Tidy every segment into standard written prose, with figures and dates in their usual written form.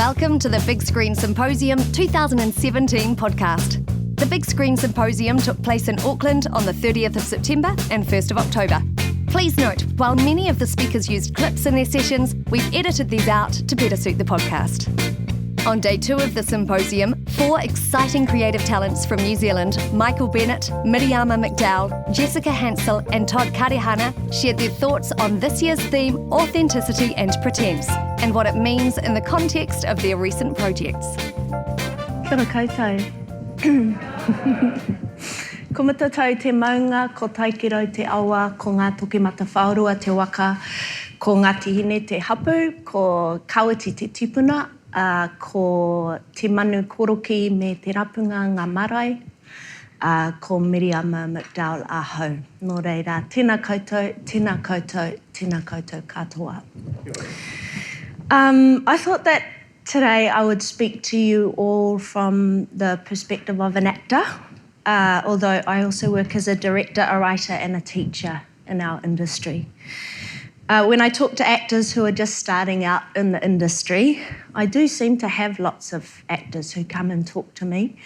Welcome to the Big Screen Symposium 2017 podcast. The Big Screen Symposium took place in Auckland on the 30th of September and 1st of October. Please note, while many of the speakers used clips in their sessions, we've edited these out to better suit the podcast. On day 2 of the symposium, 4 exciting creative talents from New Zealand, Michael Bennett, Miriama McDowell, Jessica Hansell and Todd Karehana, shared their thoughts on this year's theme, Authenticity and Pretence, and what it means in the context of their recent projects. Kia ora koutou. Ko matatau te maunga, ko taikiro te awa, ko ngā toki mata whaurua te waka, ko ngā tihine te hapu, ko kawati te tipuna, ko te manu koroki me te rapunga ngā marae, ko Miriama McDowell ahau. Nō reira, tēnā koutou, tēnā koutou, tēnā koutou katoa. I thought that today I would speak to you all from the perspective of an actor, although I also work as a director, a writer and a teacher in our industry. When I talk to actors who are just starting out in the industry, I do seem to have lots of actors who come and talk to me.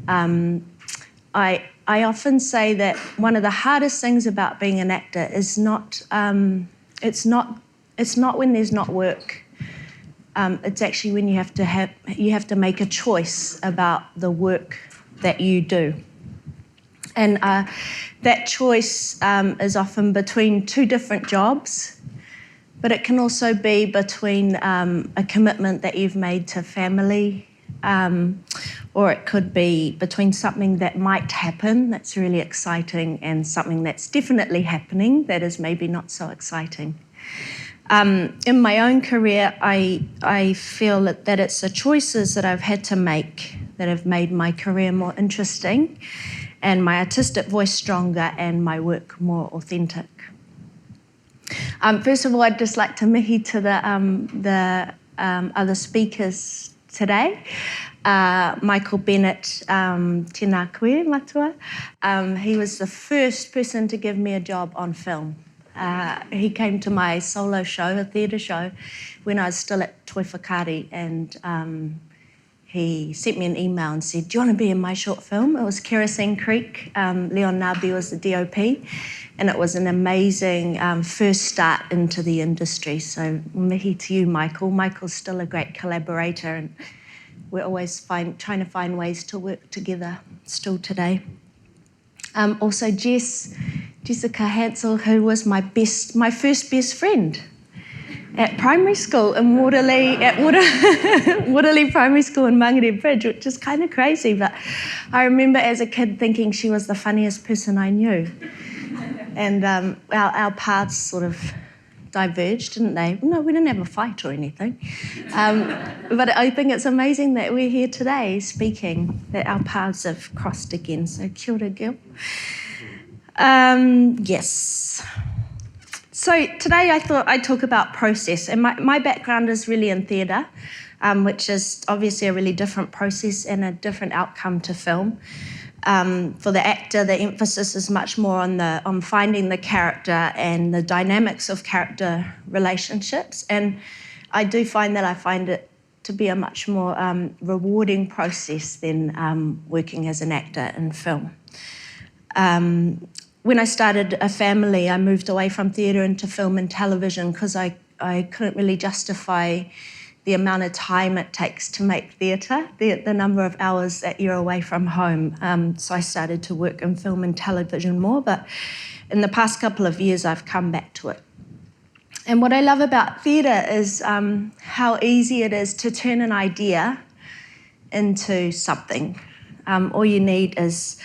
I often say that one of the hardest things about being an actor is not when there's not work. It's actually when you have to make a choice about the work that you do. And that choice is often between 2 different jobs, but it can also be between a commitment that you've made to family, or it could be between something that might happen that's really exciting and something that's definitely happening that is maybe not so exciting. In my own career, I feel that it's the choices that I've had to make that have made my career more interesting and my artistic voice stronger and my work more authentic. First of all, I'd just like to mihi to the other speakers today. Michael Bennett, tēnā koe matua. He was the first person to give me a job on film. He came to my solo show, a theatre show, when I was still at Toi Whakaari, and he sent me an email and said, "Do you want to be in my short film?" It was Kerosene Creek. Leon Nabi was the DOP, and it was an amazing first start into the industry. So mihi to you, Michael. Michael's still a great collaborator, and we're always trying to find ways to work together still today. Also Jessica Hansell, who was my first best friend at primary school in Waterley Primary School in Mangere Bridge, which is kind of crazy, but I remember as a kid thinking she was the funniest person I knew. And our paths sort of diverged, didn't they? No, we didn't have a fight or anything. But I think it's amazing that we're here today speaking, that our paths have crossed again. So kia ora, Gil. Yes. So today I thought I'd talk about process. And my background is really in theatre, which is obviously a really different process and a different outcome to film. For the actor, the emphasis is much more on finding the character and the dynamics of character relationships. And I do find it to be a much more rewarding process than working as an actor in film. When I started a family, I moved away from theatre into film and television because I couldn't really justify the amount of time it takes to make theatre, the number of hours that you're away from home. So I started to work in film and television more, but in the past couple of years, I've come back to it. And what I love about theatre is how easy it is to turn an idea into something. All you need is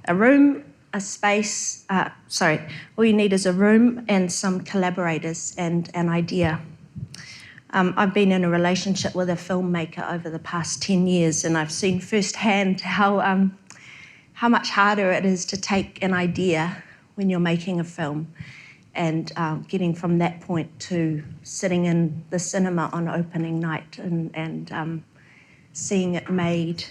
a room, all you need is a room and some collaborators and an idea. I've been in a relationship with a filmmaker over the past 10 years, and I've seen firsthand how much harder it is to take an idea when you're making a film and getting from that point to sitting in the cinema on opening night and seeing it made.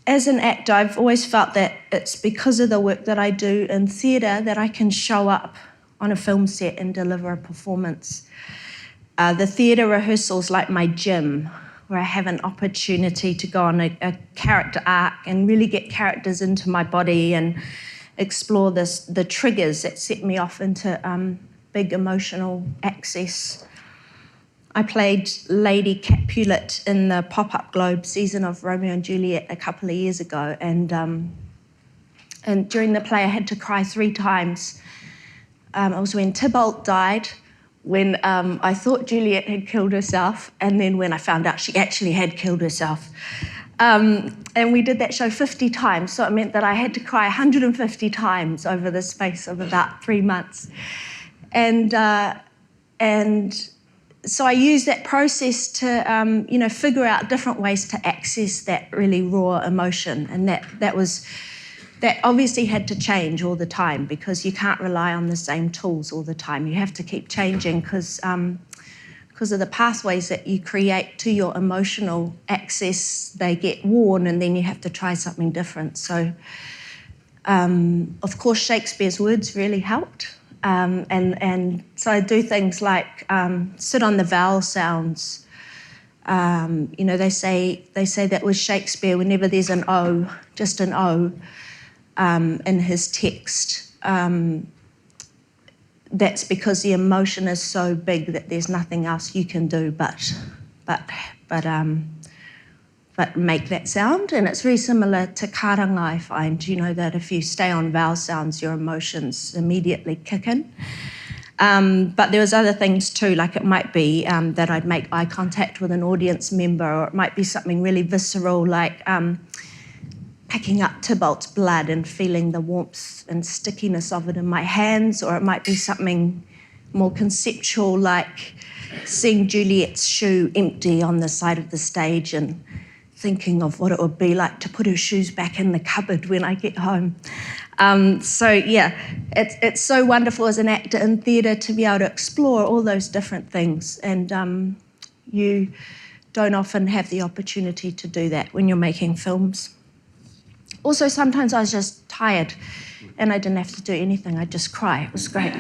As an actor, I've always felt that it's because of the work that I do in theatre that I can show up on a film set and deliver a performance. The theatre rehearsals like my gym, where I have an opportunity to go on a character arc and really get characters into my body and explore the triggers that set me off into big emotional access. I played Lady Capulet in the Pop-Up Globe season of Romeo and Juliet a couple of years ago, and during the play I had to cry 3 times. It was when Tybalt died, when I thought Juliet had killed herself, and then when I found out she actually had killed herself. And we did that show 50 times, so it meant that I had to cry 150 times over the space of about 3 months. And so I used that process to, figure out different ways to access that really raw emotion, and that obviously had to change all the time, because you can't rely on the same tools all the time. You have to keep changing because of the pathways that you create to your emotional access. They get worn, and then you have to try something different. So, of course, Shakespeare's words really helped. And so I do things like sit on the vowel sounds. They say that with Shakespeare, whenever there's an O, just an O, in his text, that's because the emotion is so big that there's nothing else you can do but make that sound. And it's very similar to karanga, I find, that if you stay on vowel sounds, your emotions immediately kick in. But there was other things too, like it might be that I'd make eye contact with an audience member, or it might be something really visceral, like picking up Tybalt's blood and feeling the warmth and stickiness of it in my hands, or it might be something more conceptual, like seeing Juliet's shoe empty on the side of the stage and thinking of what it would be like to put her shoes back in the cupboard when I get home. It's so wonderful as an actor in theatre to be able to explore all those different things, and you don't often have the opportunity to do that when you're making films. Also, sometimes I was just tired and I didn't have to do anything. I'd just cry. It was great.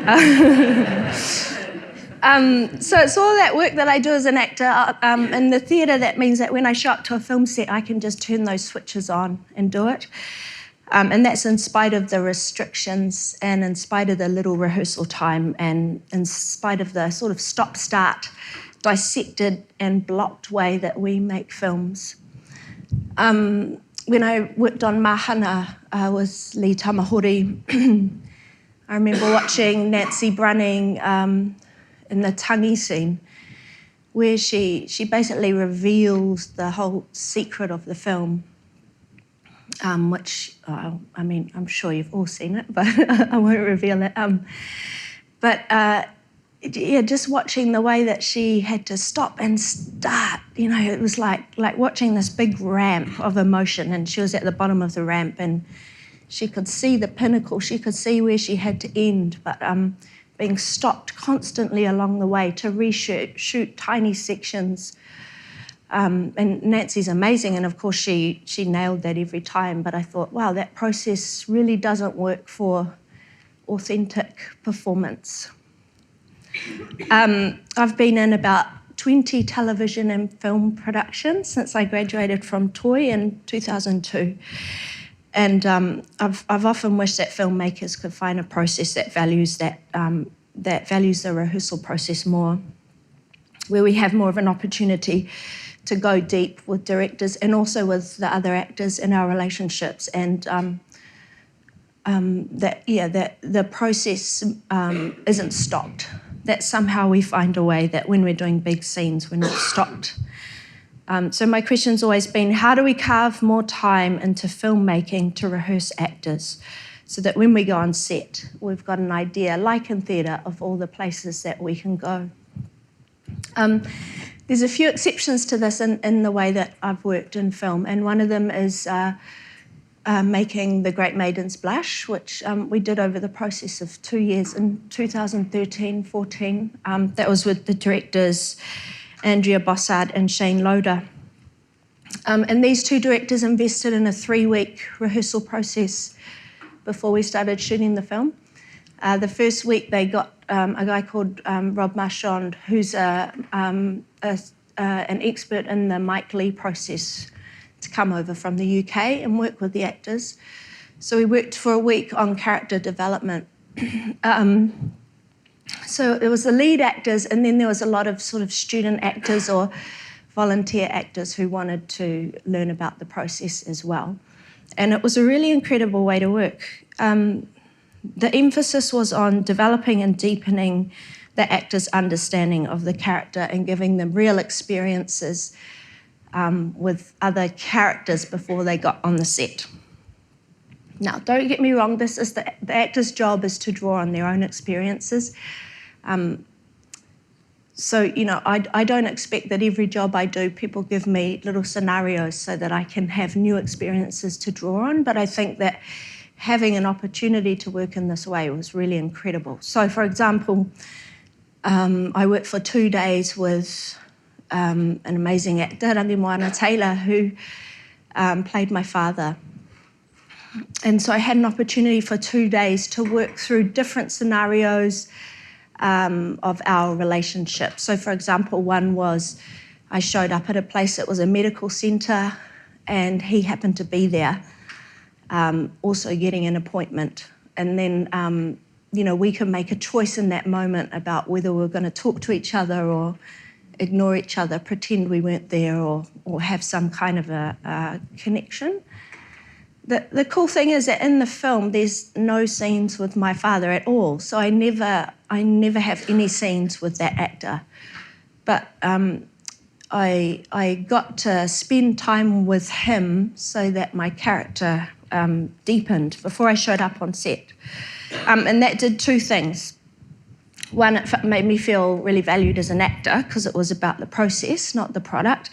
So it's all that work that I do as an actor. In the theatre, that means that when I show up to a film set, I can just turn those switches on and do it. And that's in spite of the restrictions, and in spite of the little rehearsal time, and in spite of the sort of stop-start, dissected and blocked way that we make films. When I worked on Mahana with Lee Tamahori, I remember watching Nancy Brunning in the tangi scene, where she basically reveals the whole secret of the film, which, I'm sure you've all seen it, but I won't reveal it. Just watching the way that she had to stop and start, it was like watching this big ramp of emotion, and she was at the bottom of the ramp and she could see the pinnacle, she could see where she had to end, but being stopped constantly along the way to shoot tiny sections. And Nancy's amazing, and of course she nailed that every time, but I thought, wow, that process really doesn't work for authentic performance. I've been in about 20 television and film productions since I graduated from Toi in 2002. And I've often wished that filmmakers could find a process that values that values the rehearsal process more, where we have more of an opportunity to go deep with directors and also with the other actors in our relationships, and that the process isn't stopped. That somehow we find a way that when we're doing big scenes, we're not stopped. So my question's always been, how do we carve more time into filmmaking to rehearse actors, so that when we go on set, we've got an idea, like in theatre, of all the places that we can go. There's a few exceptions to this in the way that I've worked in film, and one of them is making The Great Maidens Blush, which we did over the process of 2 years in 2013-14. That was with the directors Andrea Bossard and Shane Loader. And these two directors invested in a 3-week rehearsal process before we started shooting the film. The first week they got a guy called Rob Marchand, who's an expert in the Mike Lee process, to come over from the UK and work with the actors. So we worked for a week on character development. So there was the lead actors, and then there was a lot of sort of student actors or volunteer actors who wanted to learn about the process as well. And it was a really incredible way to work. The emphasis was on developing and deepening the actors' understanding of the character and giving them real experiences with other characters before they got on the set. Now, don't get me wrong, this is the actor's job is to draw on their own experiences. So, you know, I don't expect that every job I do, people give me little scenarios so that I can have new experiences to draw on, but I think that having an opportunity to work in this way was really incredible. So, for example, I worked for 2 days with an amazing actor, Rangi Taylor, who played my father. And so I had an opportunity for 2 days to work through different scenarios of our relationship. So, for example, one was I showed up at a place that was a medical centre and he happened to be there, also getting an appointment. And then, you know, we could make a choice in that moment about whether we were going to talk to each other or ignore each other, pretend we weren't there, or have some kind of a connection. The cool thing is that in the film, there's no scenes with my father at all. So I never have any scenes with that actor. But I got to spend time with him so that my character deepened before I showed up on set. And that did two things. One, it made me feel really valued as an actor because it was about the process, not the product.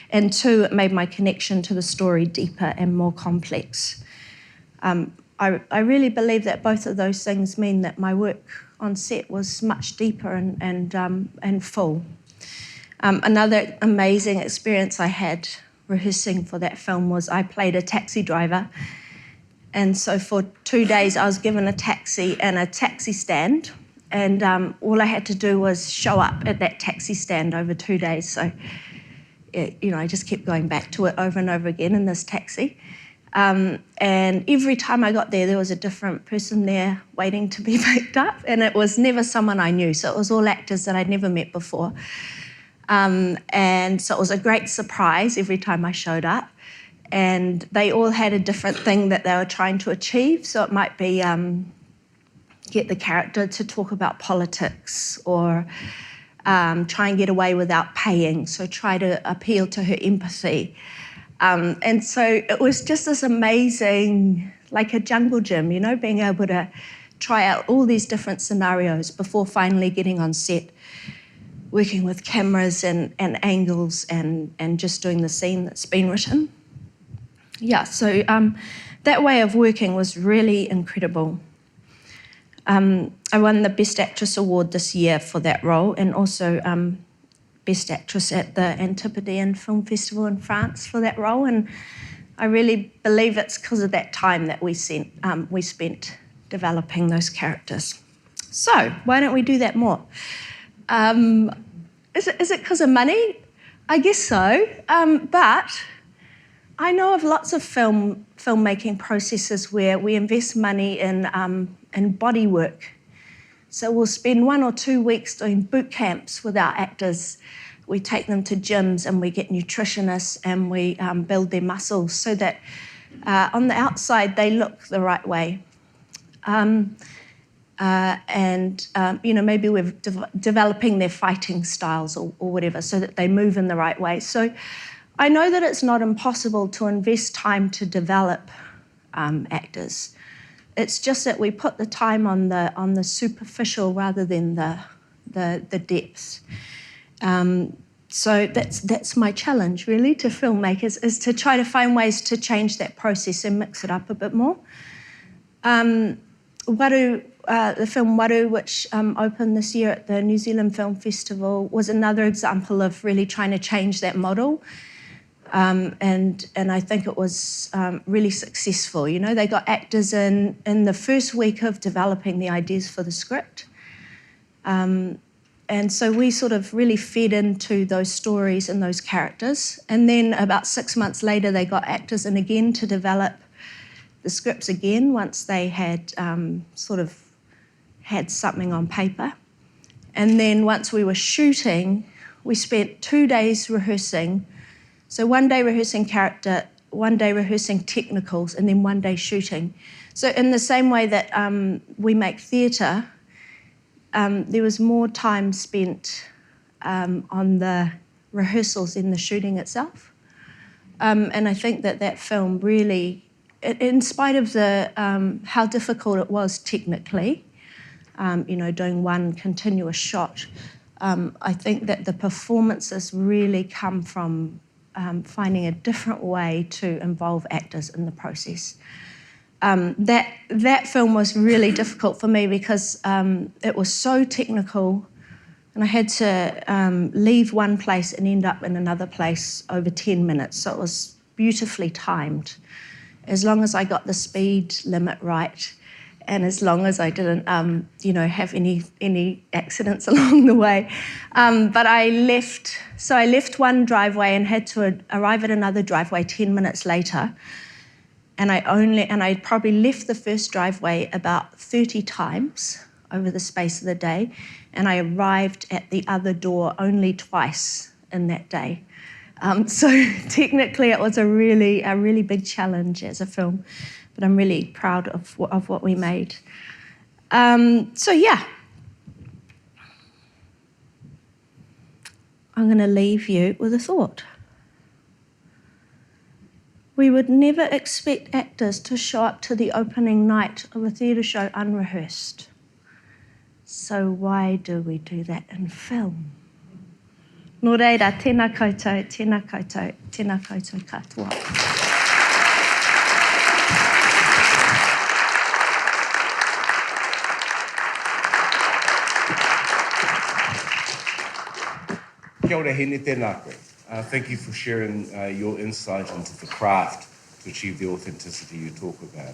And two, it made my connection to the story deeper and more complex. I really believe that both of those things mean that my work on set was much deeper and full. Another amazing experience I had rehearsing for that film was I played a taxi driver. And so for 2 days, I was given a taxi and a taxi stand. And all I had to do was show up at that taxi stand over 2 days. So, you know, I just kept going back to it over and over again in this taxi. And every time I got there was a different person there waiting to be picked up. And it was never someone I knew. So it was all actors that I'd never met before. And so it was a great surprise every time I showed up. And they all had a different thing that they were trying to achieve. So it might be get the character to talk about politics, or try and get away without paying, so try to appeal to her empathy. And so it was just this amazing, like a jungle gym, you know, being able to try out all these different scenarios before finally getting on set, working with cameras and angles and just doing the scene that's been written. Yeah, so that way of working was really incredible. I won the Best Actress Award this year for that role, and also Best Actress at the Antipodean Film Festival in France for that role. And I really believe it's because of that time that we spent developing those characters. So why don't we do that more? Is it because of money? I guess so. But I know of lots of filmmaking processes where we invest money in body work. So we'll spend 1 or 2 weeks doing boot camps with our actors. We take them to gyms and we get nutritionists and we build their muscles so that on the outside they look the right way. You know, maybe we're developing their fighting styles or whatever so that they move in the right way. So I know that it's not impossible to invest time to develop actors. It's just that we put the time on the superficial rather than the depth. So that's my challenge really to filmmakers, is to try to find ways to change that process and mix it up a bit more. The film Waru, which opened this year at the New Zealand Film Festival, was another example of really trying to change that model. And I think it was really successful. You know, they got actors in the first week of developing the ideas for the script. And so we sort of really fed into those stories and those characters. And then about 6 months later, they got actors in again to develop the scripts again once they had sort of had something on paper. And then once we were shooting, we spent 2 days rehearsing. So 1 day rehearsing character, 1 day rehearsing technicals, and then 1 day shooting. So in the same way that we make theatre, there was more time spent on the rehearsals than the shooting itself. And I think that film really, in spite of the how difficult it was technically, doing one continuous shot, I think that the performances really come from finding a different way to involve actors in the process. That film was really difficult for me because it was so technical, and I had to leave one place and end up in another place over 10 minutes. So it was beautifully timed. As long as I got the speed limit right, and as long as I didn't, have any accidents along the way. But I left one driveway and had to arrive at another driveway 10 minutes later. And I probably left the first driveway about 30 times over the space of the day, and I arrived at the other door only twice in that day. So technically, it was a really big challenge as a film, but I'm really proud of what we made. So yeah, I'm going to leave you with a thought. We would never expect actors to show up to the opening night of a theatre show unrehearsed. So why do we do that in film? Nō reira, tēnā koutou, tēnā koutou, tēnā koutou katoa. Kia ora, hene tēnā koe. Thank you for sharing your insight into the craft to achieve the authenticity you talk about.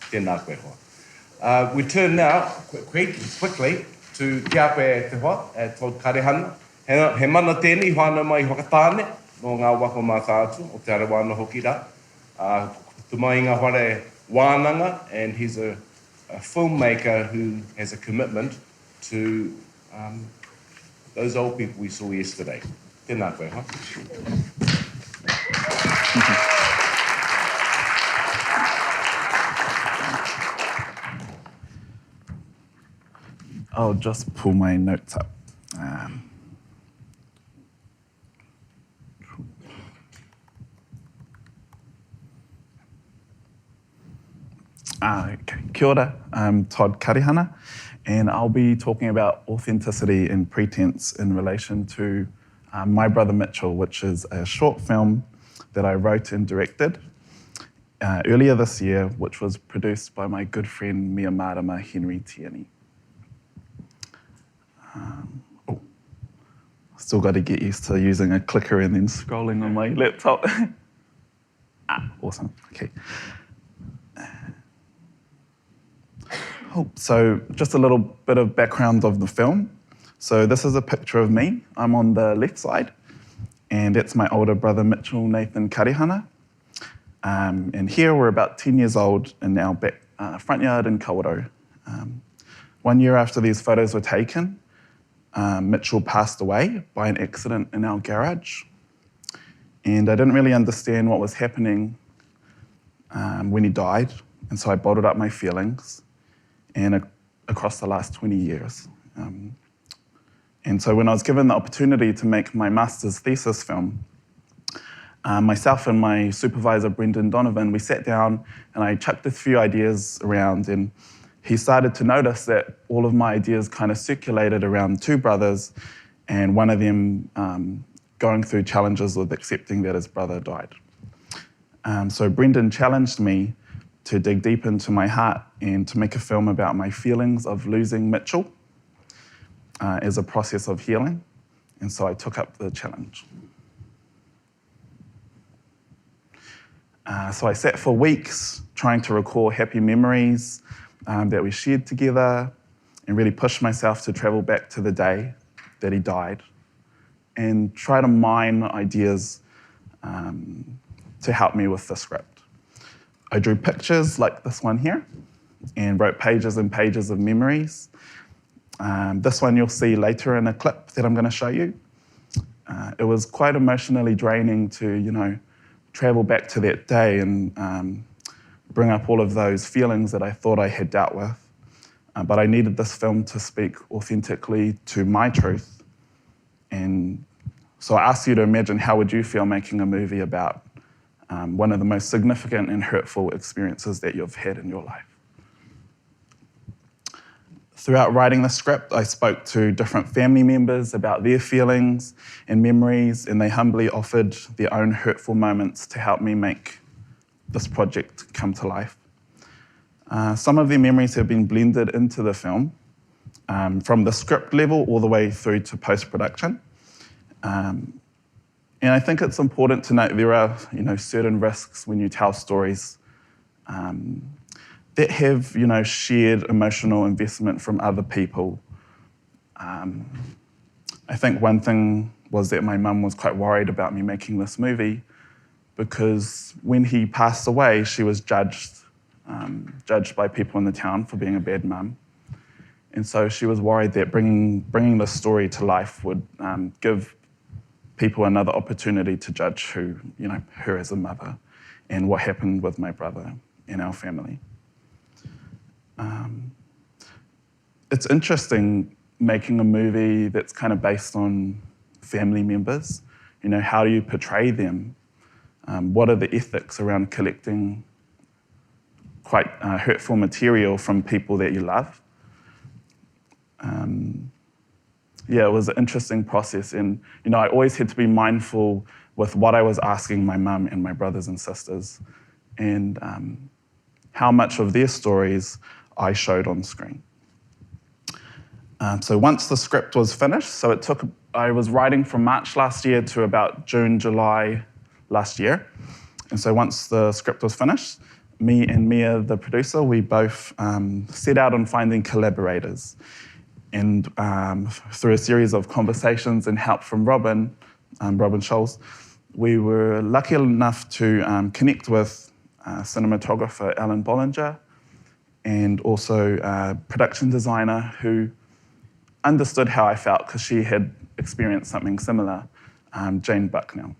Tēnā koe hoa. We turn now quickly to Te Ape Te Hoa, Todd Karehana. He mana tēnei whānau mai whakatāne no ngā wako mā tātu o te arawāna hoki rā. Tumai ngā whare wānanga, and he's a filmmaker who has a commitment to those old people we saw yesterday. Tēnā koe, ha? I'll just pull my notes up. Okay. Kia ora, I'm Todd Karehana, and I'll be talking about authenticity and pretense in relation to My Brother Mitchell, which is a short film that I wrote and directed earlier this year, which was produced by my good friend Miriama Henry Tierney. Still got to get used to using a clicker and then scrolling on my laptop. Awesome, okay. So just a little bit of background of the film. So this is a picture of me. I'm on the left side, and that's my older brother Mitchell Nathan Karehana. And here we're about 10 years old in our back front yard in Kawerau. 1 year after these photos were taken, Mitchell passed away by an accident in our garage. And I didn't really understand what was happening when he died, and so I bottled up my feelings and across the last 20 years. And so when I was given the opportunity to make my master's thesis film, myself and my supervisor, Brendan Donovan, we sat down and I chucked a few ideas around, and he started to notice that all of my ideas kind of circulated around two brothers, and one of them going through challenges with accepting that his brother died. So Brendan challenged me to dig deep into my heart and to make a film about my feelings of losing Mitchell as a process of healing. And so I took up the challenge. So I sat for weeks trying to recall happy memories that we shared together, and really push myself to travel back to the day that he died and try to mine ideas to help me with the script. I drew pictures like this one here and wrote pages and pages of memories. This one you'll see later in a clip that I'm going to show you. It was quite emotionally draining to, travel back to that day and bring up all of those feelings that I thought I had dealt with. But I needed this film to speak authentically to my truth. And so I asked you to imagine how would you feel making a movie about one of the most significant and hurtful experiences that you've had in your life. Throughout writing the script, I spoke to different family members about their feelings and memories, and they humbly offered their own hurtful moments to help me make this project come to life. Some of their memories have been blended into the film, from the script level all the way through to post-production. And I think it's important to note there are, certain risks when you tell stories that have, shared emotional investment from other people. I think one thing was that my mum was quite worried about me making this movie because when he passed away, she was judged by people in the town for being a bad mum. And so she was worried that bringing this story to life would give people another opportunity to judge her as a mother and what happened with my brother and our family. It's interesting making a movie that's kind of based on family members. How do you portray them? What are the ethics around collecting quite hurtful material from people that you love? It was an interesting process, and I always had to be mindful with what I was asking my mum and my brothers and sisters, and how much of their stories I showed on screen. So once the script was finished, I was writing from March last year to about June, July last year. And so once the script was finished, me and Mia, the producer, we both set out on finding collaborators. And through a series of conversations and help from Robin Scholes, we were lucky enough to connect with cinematographer Alan Bollinger and also a production designer who understood how I felt because she had experienced something similar, Jane Bucknell.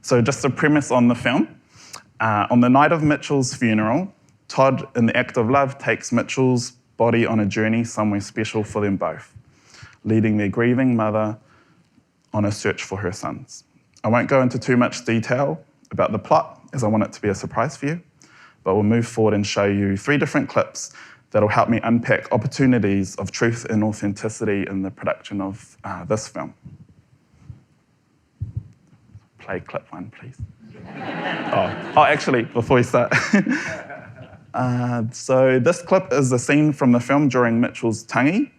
So just a premise on the film. On the night of Mitchell's funeral, Todd, in the act of love, takes Mitchell's body on a journey somewhere special for them both, leading their grieving mother on a search for her sons. I won't go into too much detail about the plot, as I want it to be a surprise for you, but we'll move forward and show you 3 different clips that'll help me unpack opportunities of truth and authenticity in the production of this film. Play clip 1, please. Actually, before we start. So this clip is a scene from the film during Mitchell's tangi.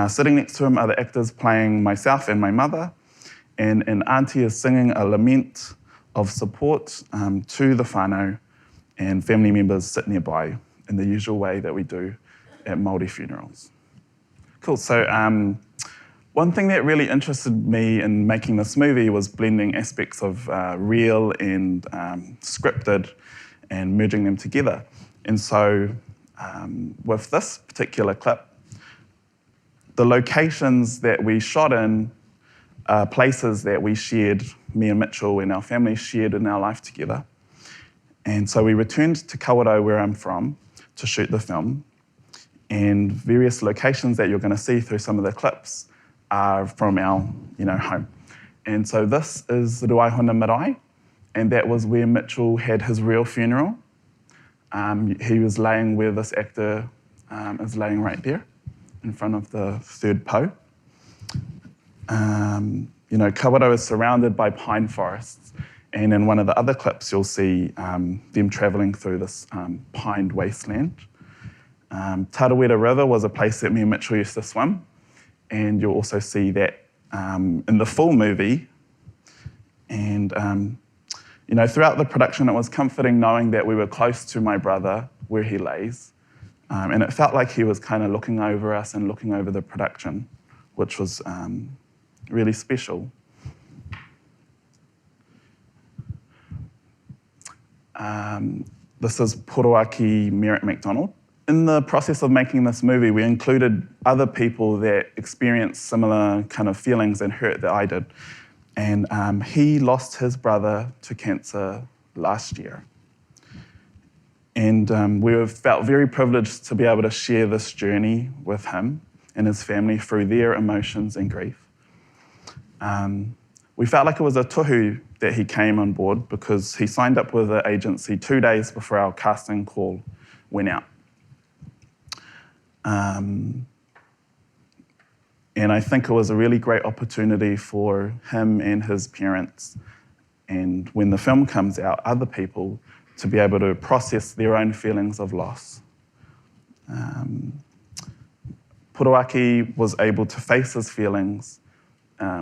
Sitting next to him are the actors playing myself and my mother, and an auntie is singing a lament of support to the whānau, and family members sit nearby in the usual way that we do at Māori funerals. Cool, so one thing that really interested me in making this movie was blending aspects of real and scripted and merging them together. And so with this particular clip, the locations that we shot in are places that we shared, me and Mitchell and our family shared in our life together. And so we returned to Kawerau, where I'm from, to shoot the film. And various locations that you're going to see through some of the clips are from our home. And so this is Ruaihona Marae, and that was where Mitchell had his real funeral. He was laying where this actor is laying right there, in front of the third po. Kawerau is surrounded by pine forests, and in one of the other clips you'll see them travelling through this pined wasteland. Tarawera River was a place that me and Mitchell used to swim, and you'll also see that in the full movie. And throughout the production, it was comforting knowing that we were close to my brother where he lays. And it felt like he was kind of looking over us and looking over the production, which was really special. This is Poroaki Miriama McDowell. In the process of making this movie, we included other people that experienced similar kind of feelings and hurt that I did. And he lost his brother to cancer last year. And we felt very privileged to be able to share this journey with him and his family through their emotions and grief. We felt like it was a tohu that he came on board because he signed up with the agency 2 days before our casting call went out. And I think it was a really great opportunity for him and his parents, and when the film comes out, other people, to be able to process their own feelings of loss. Poroaki was able to face his feelings,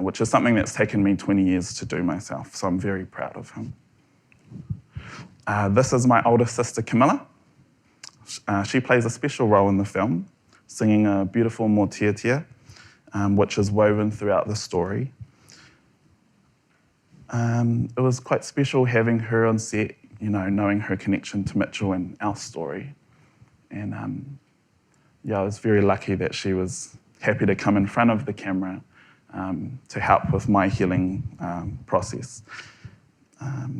which is something that's taken me 20 years to do myself, so I'm very proud of him. This is my older sister, Camilla. She plays a special role in the film, singing a beautiful motiatia, which is woven throughout the story. It was quite special having her on set, knowing her connection to Mitchell and our story. And I was very lucky that she was happy to come in front of the camera to help with my healing process.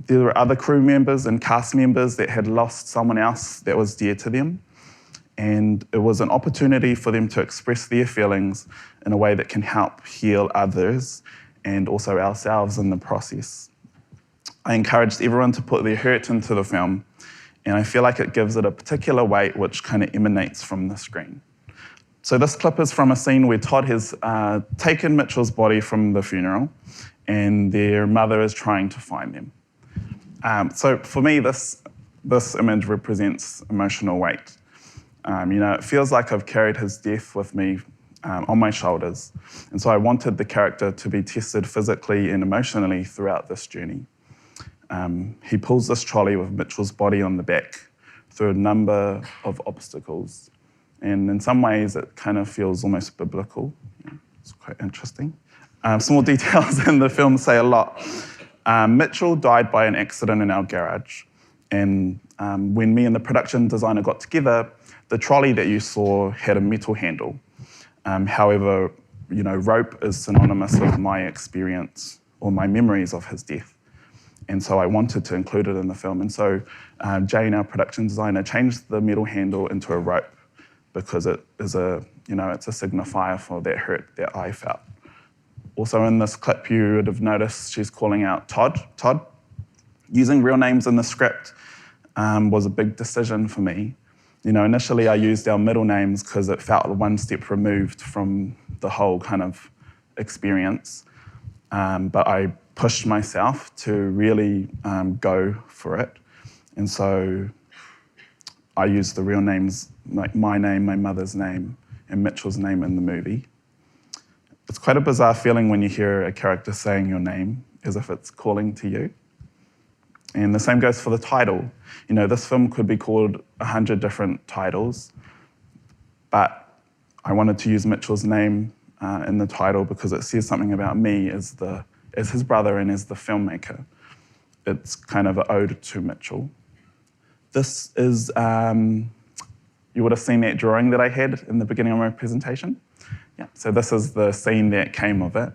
There were other crew members and cast members that had lost someone else that was dear to them, and it was an opportunity for them to express their feelings in a way that can help heal others and also ourselves in the process. I encouraged everyone to put their hurt into the film, and I feel like it gives it a particular weight which kind of emanates from the screen. So this clip is from a scene where Todd has taken Mitchell's body from the funeral, and their mother is trying to find them. So for me, this image represents emotional weight. It feels like I've carried his death with me on my shoulders, and so I wanted the character to be tested physically and emotionally throughout this journey. He pulls this trolley with Mitchell's body on the back through a number of obstacles, and in some ways it kind of feels almost biblical. It's quite interesting. Small details in the film say a lot. Mitchell died by an accident in our garage, and when me and the production designer got together, the trolley that you saw had a metal handle. However, rope is synonymous with my experience or my memories of his death, and so I wanted to include it in the film. And so Jane, our production designer, changed the metal handle into a rope because it is it's a signifier for that hurt that I felt. Also in this clip, you would have noticed she's calling out Todd. Todd. Using real names in the script was a big decision for me. Initially I used our middle names because it felt one step removed from the whole kind of experience. But I pushed myself to really go for it. And so I used the real names, like my name, my mother's name, and Mitchell's name in the movie. It's quite a bizarre feeling when you hear a character saying your name as if it's calling to you. And the same goes for the title. This film could be called 100 different titles, but I wanted to use Mitchell's name in the title because it says something about me as his brother and as the filmmaker. It's kind of an ode to Mitchell. This is, you would have seen that drawing that I had in the beginning of my presentation. Yeah, so this is the scene that came of it.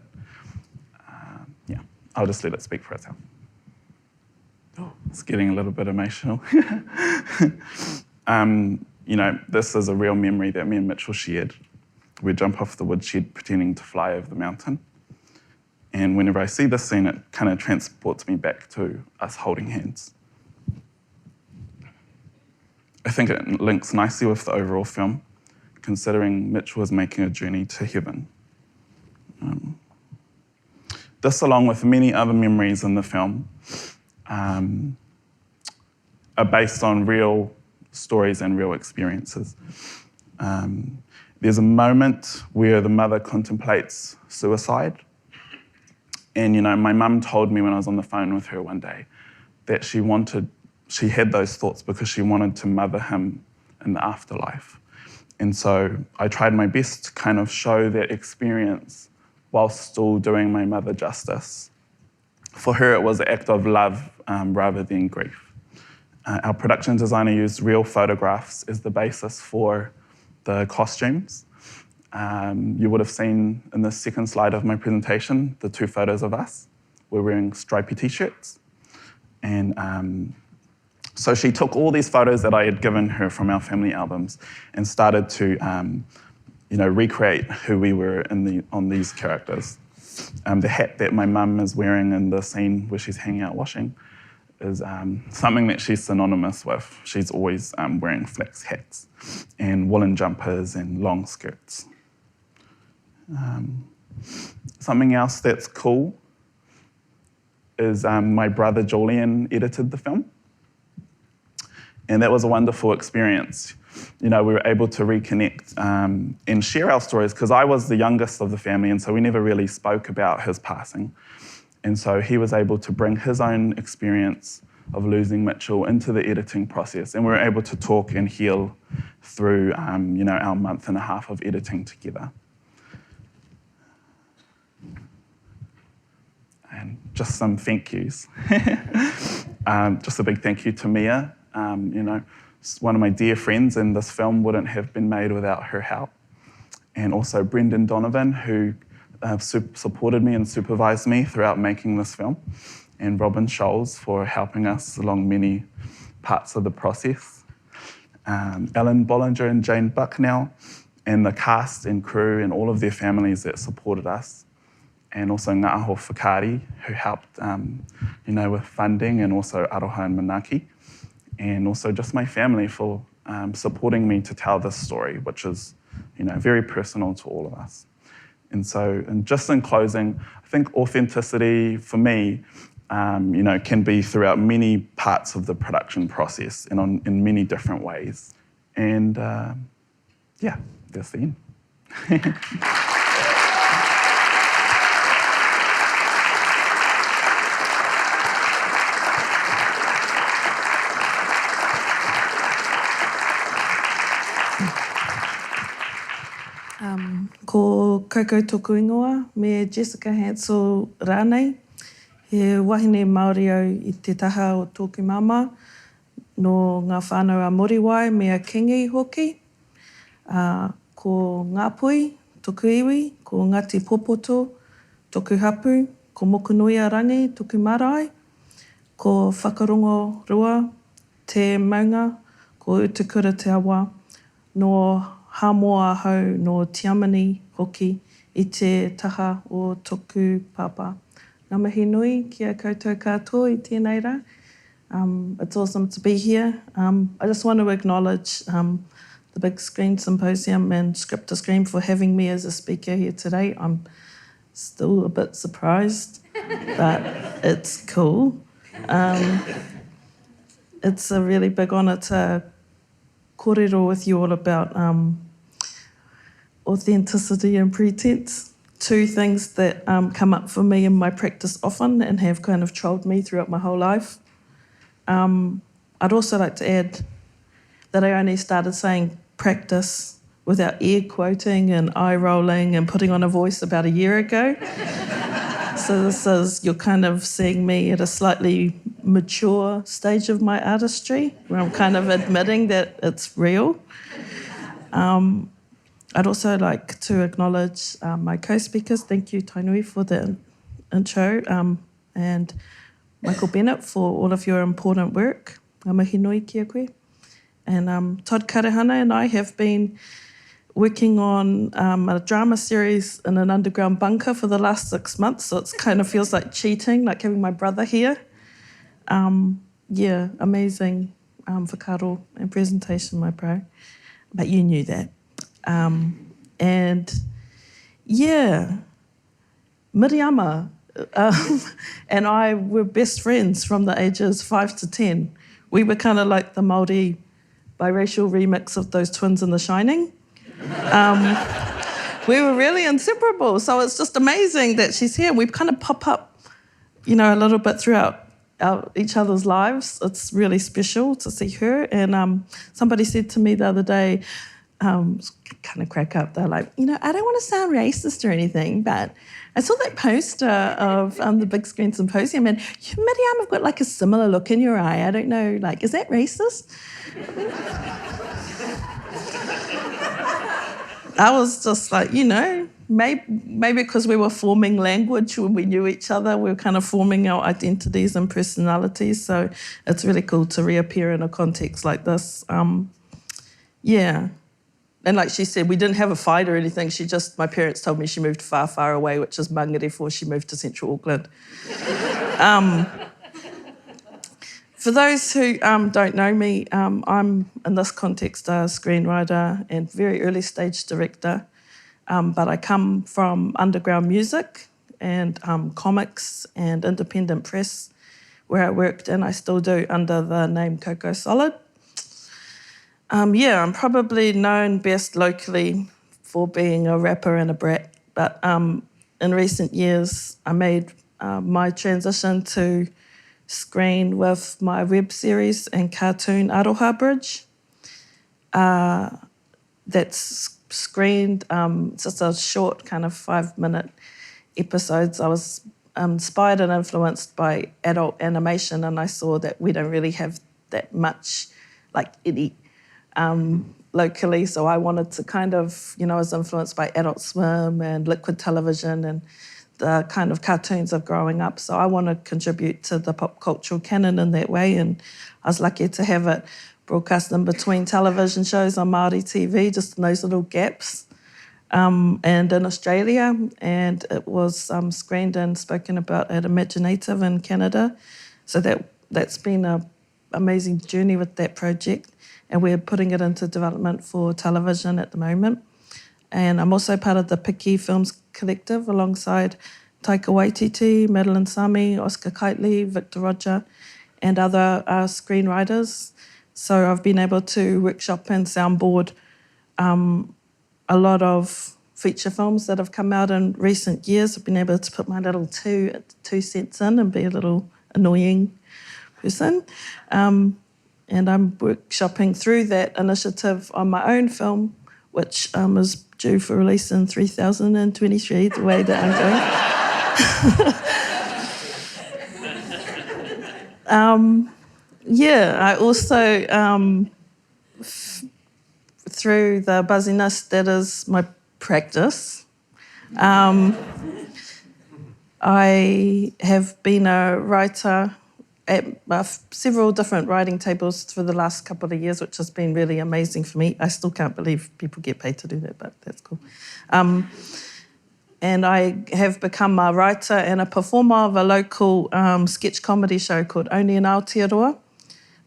I'll just let it speak for itself. Oh, it's getting a little bit emotional. This is a real memory that me and Mitchell shared. We'd jump off the woodshed pretending to fly over the mountain. And whenever I see this scene, it kind of transports me back to us holding hands. I think it links nicely with the overall film, considering Mitchell was making a journey to heaven. This, along with many other memories in the film, are based on real stories and real experiences. There's a moment where the mother contemplates suicide. And, my mum told me when I was on the phone with her one day that she had those thoughts because she wanted to mother him in the afterlife. And so I tried my best to kind of show that experience whilst still doing my mother justice. For her, it was an act of love rather than grief. Our production designer used real photographs as the basis for the costumes. You would have seen in the second slide of my presentation, the 2 photos of us. We're wearing stripy t-shirts. And so she took all these photos that I had given her from our family albums and started to recreate who we were on these characters. The hat that my mum is wearing in the scene where she's hanging out washing is something that she's synonymous with. She's always wearing flax hats and woolen jumpers and long skirts. Something else that's cool is my brother Julian edited the film. And that was a wonderful experience. We were able to reconnect and share our stories because I was the youngest of the family, and so we never really spoke about his passing. And so he was able to bring his own experience of losing Mitchell into the editing process, and we were able to talk and heal through our month and a half of editing together. And just some thank yous. Just a big thank you to Mia. One of my dear friends, and this film wouldn't have been made without her help. And also Brendan Donovan, who supported me and supervised me throughout making this film. And Robin Scholes for helping us along many parts of the process. Ellen Bollinger and Jane Bucknell, and the cast and crew and all of their families that supported us. And also Ngāho Whakaari, who helped with funding, and also Aroha and Manaki. And also just my family for supporting me to tell this story, which is, very personal to all of us. And so, just in closing, I think authenticity for me, can be throughout many parts of the production process and in many different ways. And that's the end. Ko Koukou Tōku Ingoa, me Jessica Hansell rānei. He wahine Māori au I te taha o tōku mama, no ngā whānau a Moriwai me a Kingi hoki. Ko Ngāpui, tōku iwi, ko Ngāti Popoto, tōku hapu, ko Mokunui a Rangi, tōku marae, ko Whakarongo Rua, te maunga, ko Utukura te awa, no Hamoa hau no Tiamani hoki I te taha o tōku papa. Ngā mihi nui kia koutou katoa I tēnei rā. It's awesome to be here. I just want to acknowledge the Big Screen Symposium and Script to Screen for having me as a speaker here today. I'm still a bit surprised, but it's cool. It's a really big honour to kōrero with you all about authenticity and pretense, 2 things that come up for me in my practice often and have kind of trolled me throughout my whole life. I'd also like to add that I only started saying practice without air quoting and eye rolling and putting on a voice about a year ago. So this is, you're kind of seeing me at a slightly mature stage of my artistry where I'm kind of admitting that it's real. I'd also like to acknowledge my co-speakers. Thank you, Tainui, for the intro, and Michael Bennett for all of your important work. Ngā mihi nui kia koe. And Todd Karehana and I have been working on a drama series in an underground bunker for the last 6 months, so it kind of feels like cheating, like having my brother here. Amazing whakaaro and presentation, my bro. But you knew that. Miriama and I were best friends from the ages 5 to 10. We were kind of like the Māori biracial remix of those twins in The Shining. We were really inseparable, so it's just amazing that she's here. We kind of pop up, a little bit throughout each other's lives. It's really special to see her. And somebody said to me the other day, kind of crack up, they're like, I don't want to sound racist or anything, but I saw that poster of the Big Screen Symposium, and you, Miriam, have got like a similar look in your eye. I don't know, like, is that racist? I was just like, maybe because we were forming language when we knew each other, we were kind of forming our identities and personalities. So it's really cool to reappear in a context like this. Yeah. And like she said, we didn't have a fight or anything. My parents told me she moved far, far away, which is Mangere, before she moved to central Auckland. For those who don't know me, I'm, in this context, a screenwriter and very early stage director. But I come from underground music and comics and independent press, where I worked, and I still do, under the name Coco Solid. I'm probably known best locally for being a rapper and a brat, but in recent years I made my transition to screen with my web series and cartoon Aroha Bridge. That's screened, just a short kind of 5-minute episodes. I was inspired and influenced by adult animation, and I saw that we don't really have that much like any locally, so I wanted to kind of, I was influenced by Adult Swim and Liquid Television and the kind of cartoons of growing up, so I want to contribute to the pop cultural canon in that way, and I was lucky to have it broadcast in between television shows on Māori TV, just in those little gaps, and in Australia, and it was screened and spoken about at Imaginative in Canada, so that's been an amazing journey with that project. And we're putting it into development for television at the moment. And I'm also part of the Piki Films Collective alongside Taika Waititi, Madeline Sami, Oscar Kitely, Victor Roger, and other screenwriters. So I've been able to workshop and soundboard a lot of feature films that have come out in recent years. I've been able to put my little two cents in and be a little annoying person. And I'm workshopping through that initiative on my own film, which is due for release in 2023, the way that I'm going. I also, through the buzziness that is my practice, I have been a writer at several different writing tables for the last couple of years, which has been really amazing for me. I still can't believe people get paid to do that, but that's cool. And I have become a writer and a performer of a local sketch comedy show called Only in Aotearoa,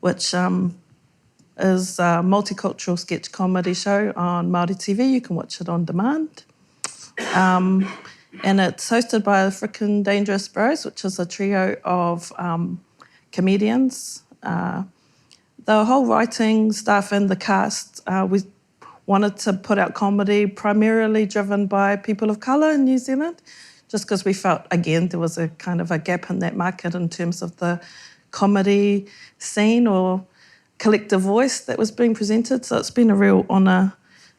which is a multicultural sketch comedy show on Māori TV. You can watch it on demand. And it's hosted by the Frickin' Dangerous Bros, which is a trio of comedians. The whole writing staff and the cast, we wanted to put out comedy primarily driven by people of colour in New Zealand, just because we felt, again, there was a kind of a gap in that market in terms of the comedy scene or collective voice that was being presented. So it's been a real honour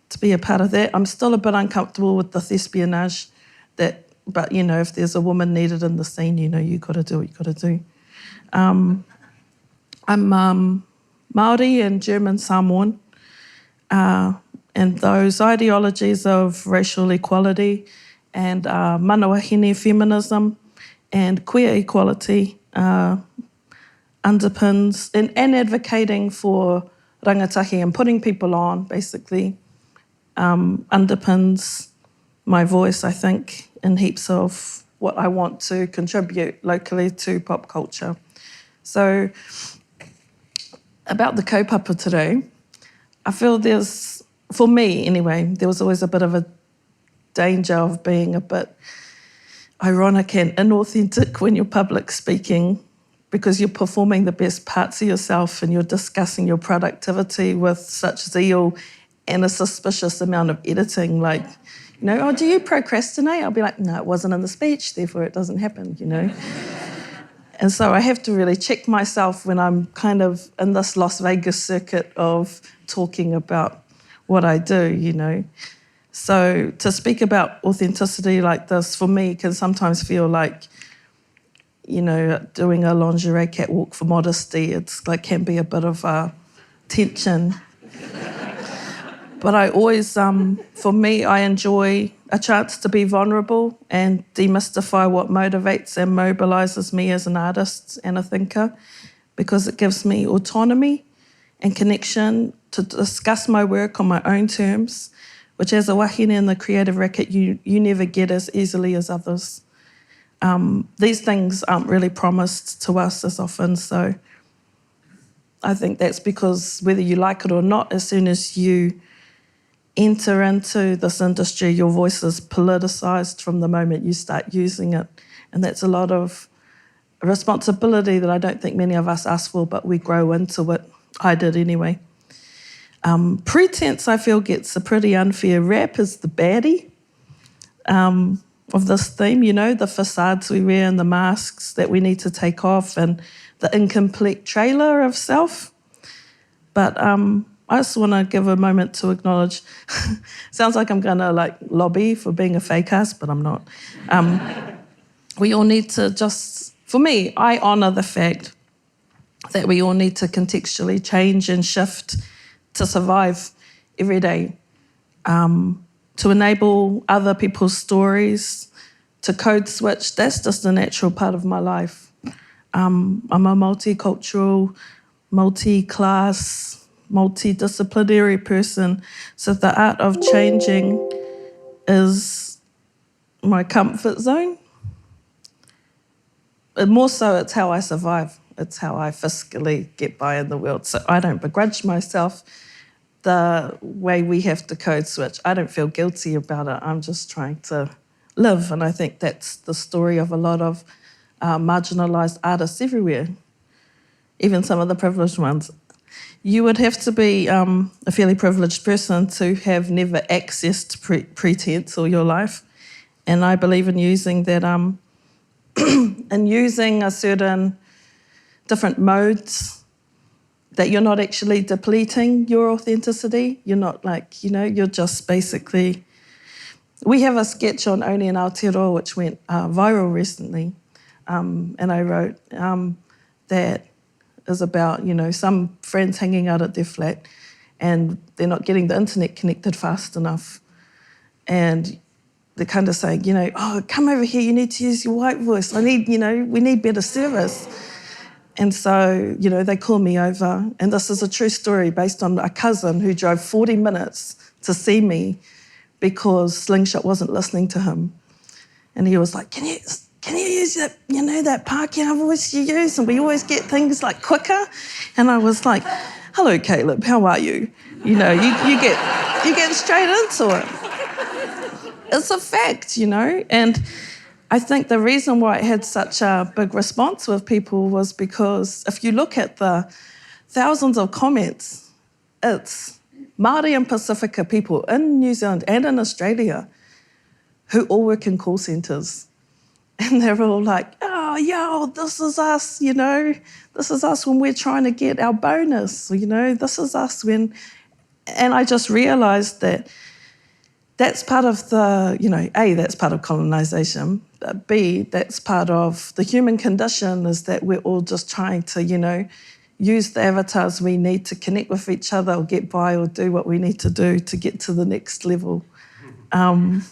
to be a part of that. I'm still a bit uncomfortable with the thespianage, but if there's a woman needed in the scene, you've got to do what you've got to do. I'm Māori and German Samoan, and those ideologies of racial equality and manawahine feminism and queer equality underpins and advocating for rangatahi and putting people on, basically, underpins my voice, I think, in heaps of what I want to contribute locally to pop culture. So, about the kaupapa today, I feel for me anyway, there was always a bit of a danger of being a bit ironic and inauthentic when you're public speaking, because you're performing the best parts of yourself and you're discussing your productivity with such zeal and a suspicious amount of editing, like, do you procrastinate? I'll be like, no, it wasn't in the speech, therefore it doesn't happen, And so I have to really check myself when I'm kind of in this Las Vegas circuit of talking about what I do, you know. So to speak about authenticity like this, for me, can sometimes feel like, you know, doing a lingerie catwalk for modesty. It's like can be a bit of a tension. But I always, for me, I enjoy a chance to be vulnerable and demystify what motivates and mobilises me as an artist and a thinker, because it gives me autonomy and connection to discuss my work on my own terms, which as a wahine in the creative racket, you never get as easily as others. These things aren't really promised to us as often, so I think that's because whether you like it or not, as soon as you enter into this industry, your voice is politicised from the moment you start using it. And that's a lot of responsibility that I don't think many of us ask for, but we grow into it. I did anyway. Pretense, I feel, gets a pretty unfair rap as the baddie of this theme, you know, the facades we wear and the masks that we need to take off and the incomplete trailer of self. But I just want to give a moment to acknowledge, sounds like I'm going to like lobby for being a fake ass, but I'm not. We all need to just, for me, I honour the fact that we all need to contextually change and shift to survive every day, to enable other people's stories, to code switch. That's just a natural part of my life. I'm a multicultural, multi-class, multidisciplinary person, so the art of changing is my comfort zone. And more so, it's how I survive. It's how I fiscally get by in the world. So I don't begrudge myself the way we have to code switch. I don't feel guilty about it. I'm just trying to live, and I think that's the story of a lot of marginalised artists everywhere, even some of the privileged ones. You would have to be a fairly privileged person to have never accessed pretense all your life. And I believe in using that, in using a certain different modes, that you're not actually depleting your authenticity. You're not like, you know, you're just basically... We have a sketch on Oni and Aotearoa which went viral recently. And I wrote that is about, you know, some friends hanging out at their flat and they're not getting the internet connected fast enough. And they're kind of saying, you know, oh, come over here, you need to use your white voice. We need better service. And so, you know, they call me over, and this is a true story based on a cousin who drove 40 minutes to see me because Slingshot wasn't listening to him. And he was like, can you use that, you know, that Pākehā voice you use? And we always get things like quicker. And I was like, hello, Caleb, how are you? You know, you get straight into it. It's a fact, you know. And I think the reason why it had such a big response with people was because if you look at the thousands of comments, it's Māori and Pacifica people in New Zealand and in Australia who all work in call centres. And they're all like, oh, yo, this is us, you know. This is us when we're trying to get our bonus, you know. This is us when... And I just realised that that's part of the, you know, A, that's part of colonisation, but B, that's part of the human condition, is that we're all just trying to, you know, use the avatars we need to connect with each other or get by or do what we need to do to get to the next level. And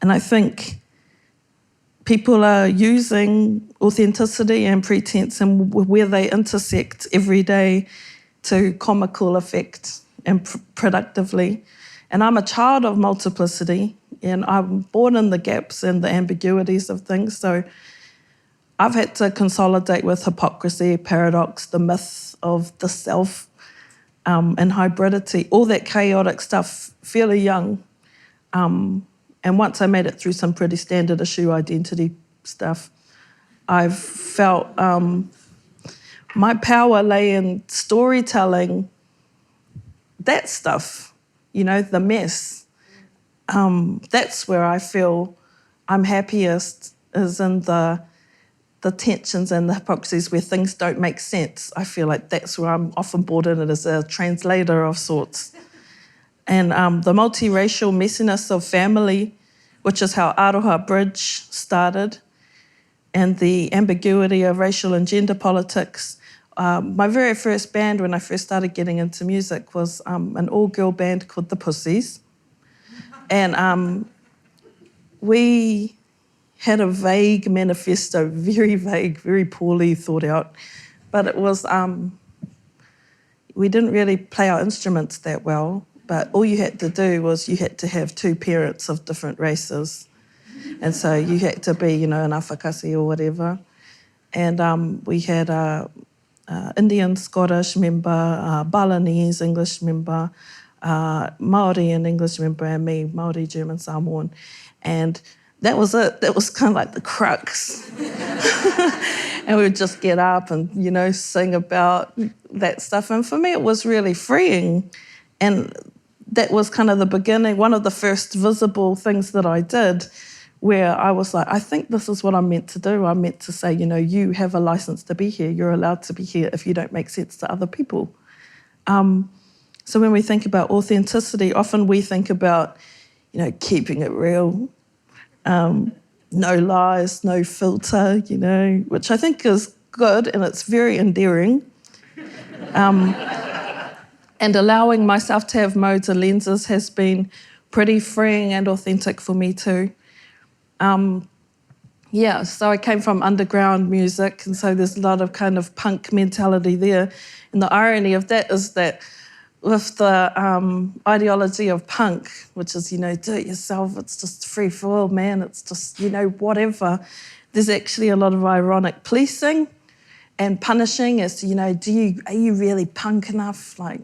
I think people are using authenticity and pretense and where they intersect every day to comical effect and productively. And I'm a child of multiplicity, and I'm born in the gaps and the ambiguities of things. So I've had to consolidate with hypocrisy, paradox, the myth of the self, and hybridity, all that chaotic stuff, fairly young. And once I made it through some pretty standard issue identity stuff, I've felt my power lay in storytelling, that stuff, you know, the mess. That's where I feel I'm happiest, is in the the tensions and the hypocrisies where things don't make sense. I feel like that's where I'm often brought in as a translator of sorts. And the multiracial messiness of family, which is how Aroha Bridge started, and the ambiguity of racial and gender politics. My very first band when I first started getting into music was an all-girl band called The Pussies. And we had a vague manifesto, very vague, very poorly thought out. But it was, we didn't really play our instruments that well, but all you had to do was you had to have two parents of different races. And so you had to be, an awhakasi or whatever. And we had a Indian, Scottish member, Balinese, English member, Māori and English member, and me, Māori, German, Samoan. And that was it. That was kind of like the crux. And we would just get up and, sing about that stuff. And for me, it was really freeing. And that was kind of the beginning, one of the first visible things that I did, where I was like, I think this is what I'm meant to do. I'm meant to say, you have a license to be here. You're allowed to be here if you don't make sense to other people. So when we think about authenticity, often we think about, keeping it real, no lies, no filter, which I think is good and it's very endearing. And allowing myself to have modes and lenses has been pretty freeing and authentic for me too. So I came from underground music, and so there's a lot of kind of punk mentality there. And the irony of that is that with the ideology of punk, which is, do it yourself, it's just free for all, man, it's just, whatever, there's actually a lot of ironic policing and punishing as to, are you really punk enough? Like,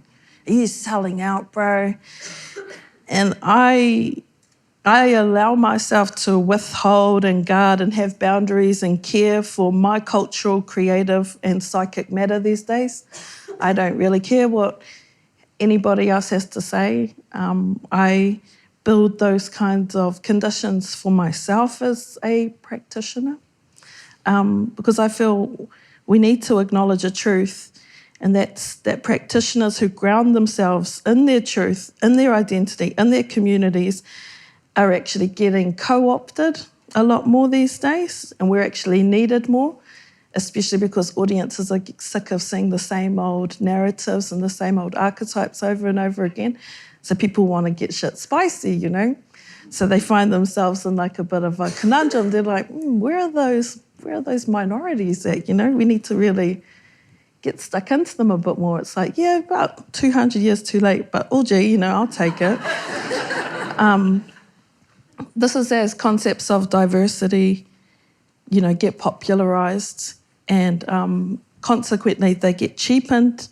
are you selling out, bro? And I allow myself to withhold and guard and have boundaries and care for my cultural, creative and psychic matter these days. I don't really care what anybody else has to say. I build those kinds of conditions for myself as a practitioner because I feel we need to acknowledge a truth, and that's that practitioners who ground themselves in their truth, in their identity, in their communities are actually getting co-opted a lot more these days, and we're actually needed more, especially because audiences are sick of seeing the same old narratives and the same old archetypes over and over again. So people want to get shit spicy, So they find themselves in like a bit of a conundrum. They're like, where are those minorities at? We need to really get stuck into them a bit more. It's like, yeah, about 200 years too late, but oh gee, I'll take it. This is as concepts of diversity, get popularised, and consequently they get cheapened,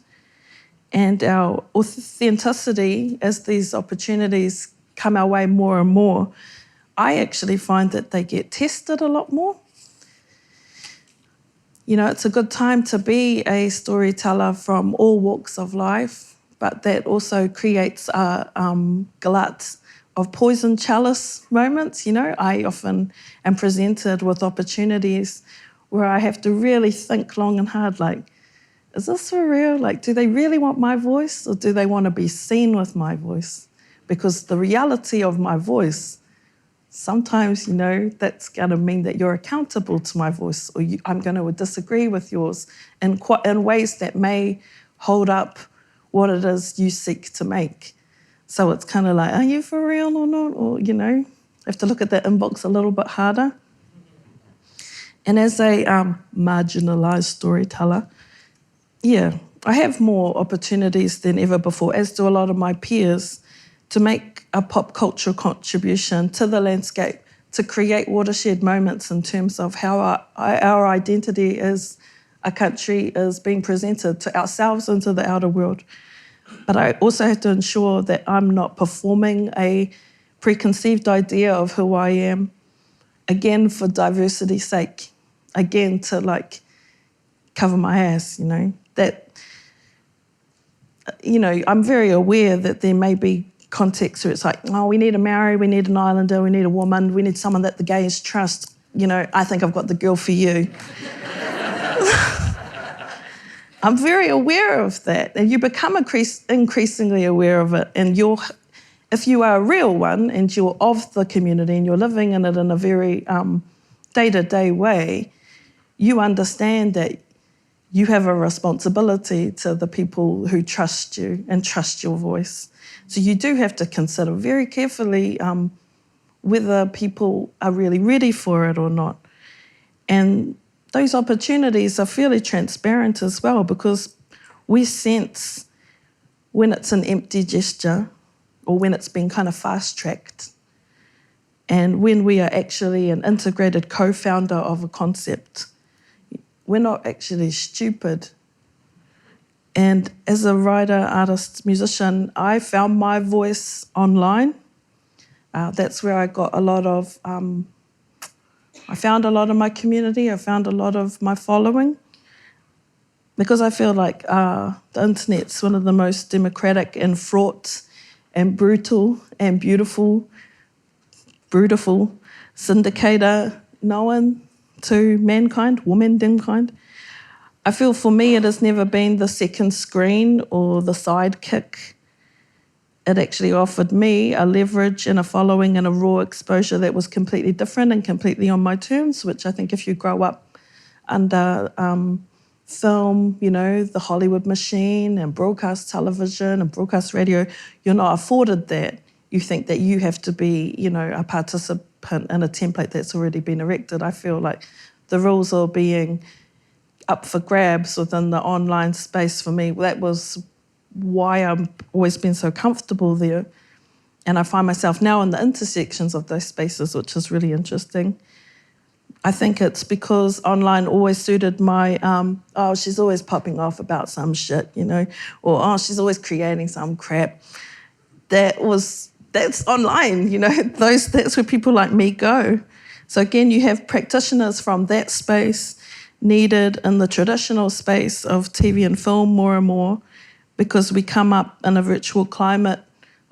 and our authenticity, as these opportunities come our way more and more, I actually find that they get tested a lot more. It's a good time to be a storyteller from all walks of life, but that also creates a glut of poison chalice moments. I often am presented with opportunities where I have to really think long and hard, like, is this for real? Like, do they really want my voice, or do they want to be seen with my voice? Because the reality of my voice, sometimes, that's going to mean that you're accountable to my voice, or I'm going to disagree with yours in ways that may hold up what it is you seek to make. So it's kind of like, are you for real or not? Or, have to look at that inbox a little bit harder. And as a marginalised storyteller, I have more opportunities than ever before, as do a lot of my peers, to make a pop culture contribution to the landscape, to create watershed moments in terms of how our identity as a country is being presented to ourselves and to the outer world. But I also have to ensure that I'm not performing a preconceived idea of who I am, again, for diversity's sake, again, to cover my ass, that, I'm very aware that there may be contexts where it's like, we need a Maori, we need an Islander, we need a woman, we need someone that the gays trust. I think I've got the girl for you. I'm very aware of that, and you become increasingly aware of it. And if you are a real one and you're of the community and you're living in it in a very day-to-day way, you understand that you have a responsibility to the people who trust you and trust your voice. So you do have to consider very carefully whether people are really ready for it or not. And those opportunities are fairly transparent as well, because we sense when it's an empty gesture or when it's been kind of fast-tracked, and when we are actually an integrated co-founder of a concept. We're not actually stupid. And as a writer, artist, musician, I found my voice online. That's where I got a lot of, I found a lot of my community, I found a lot of my following, because I feel like the internet's one of the most democratic and fraught and brutal and beautiful syndicator known to mankind, womankind. I feel for me it has never been the second screen or the sidekick. It actually offered me a leverage and a following and a raw exposure that was completely different and completely on my terms, which I think if you grow up under film, the Hollywood machine and broadcast television and broadcast radio, you're not afforded that. You think that you have to be, a participant in a template that's already been erected. I feel like the rules are being up for grabs within the online space for me. That was why I've always been so comfortable there. And I find myself now in the intersections of those spaces, which is really interesting. I think it's because online always suited my, she's always popping off about some shit, or she's always creating some crap. That's online, that's where people like me go. So again, you have practitioners from that space needed in the traditional space of TV and film more and more, because we come up in a virtual climate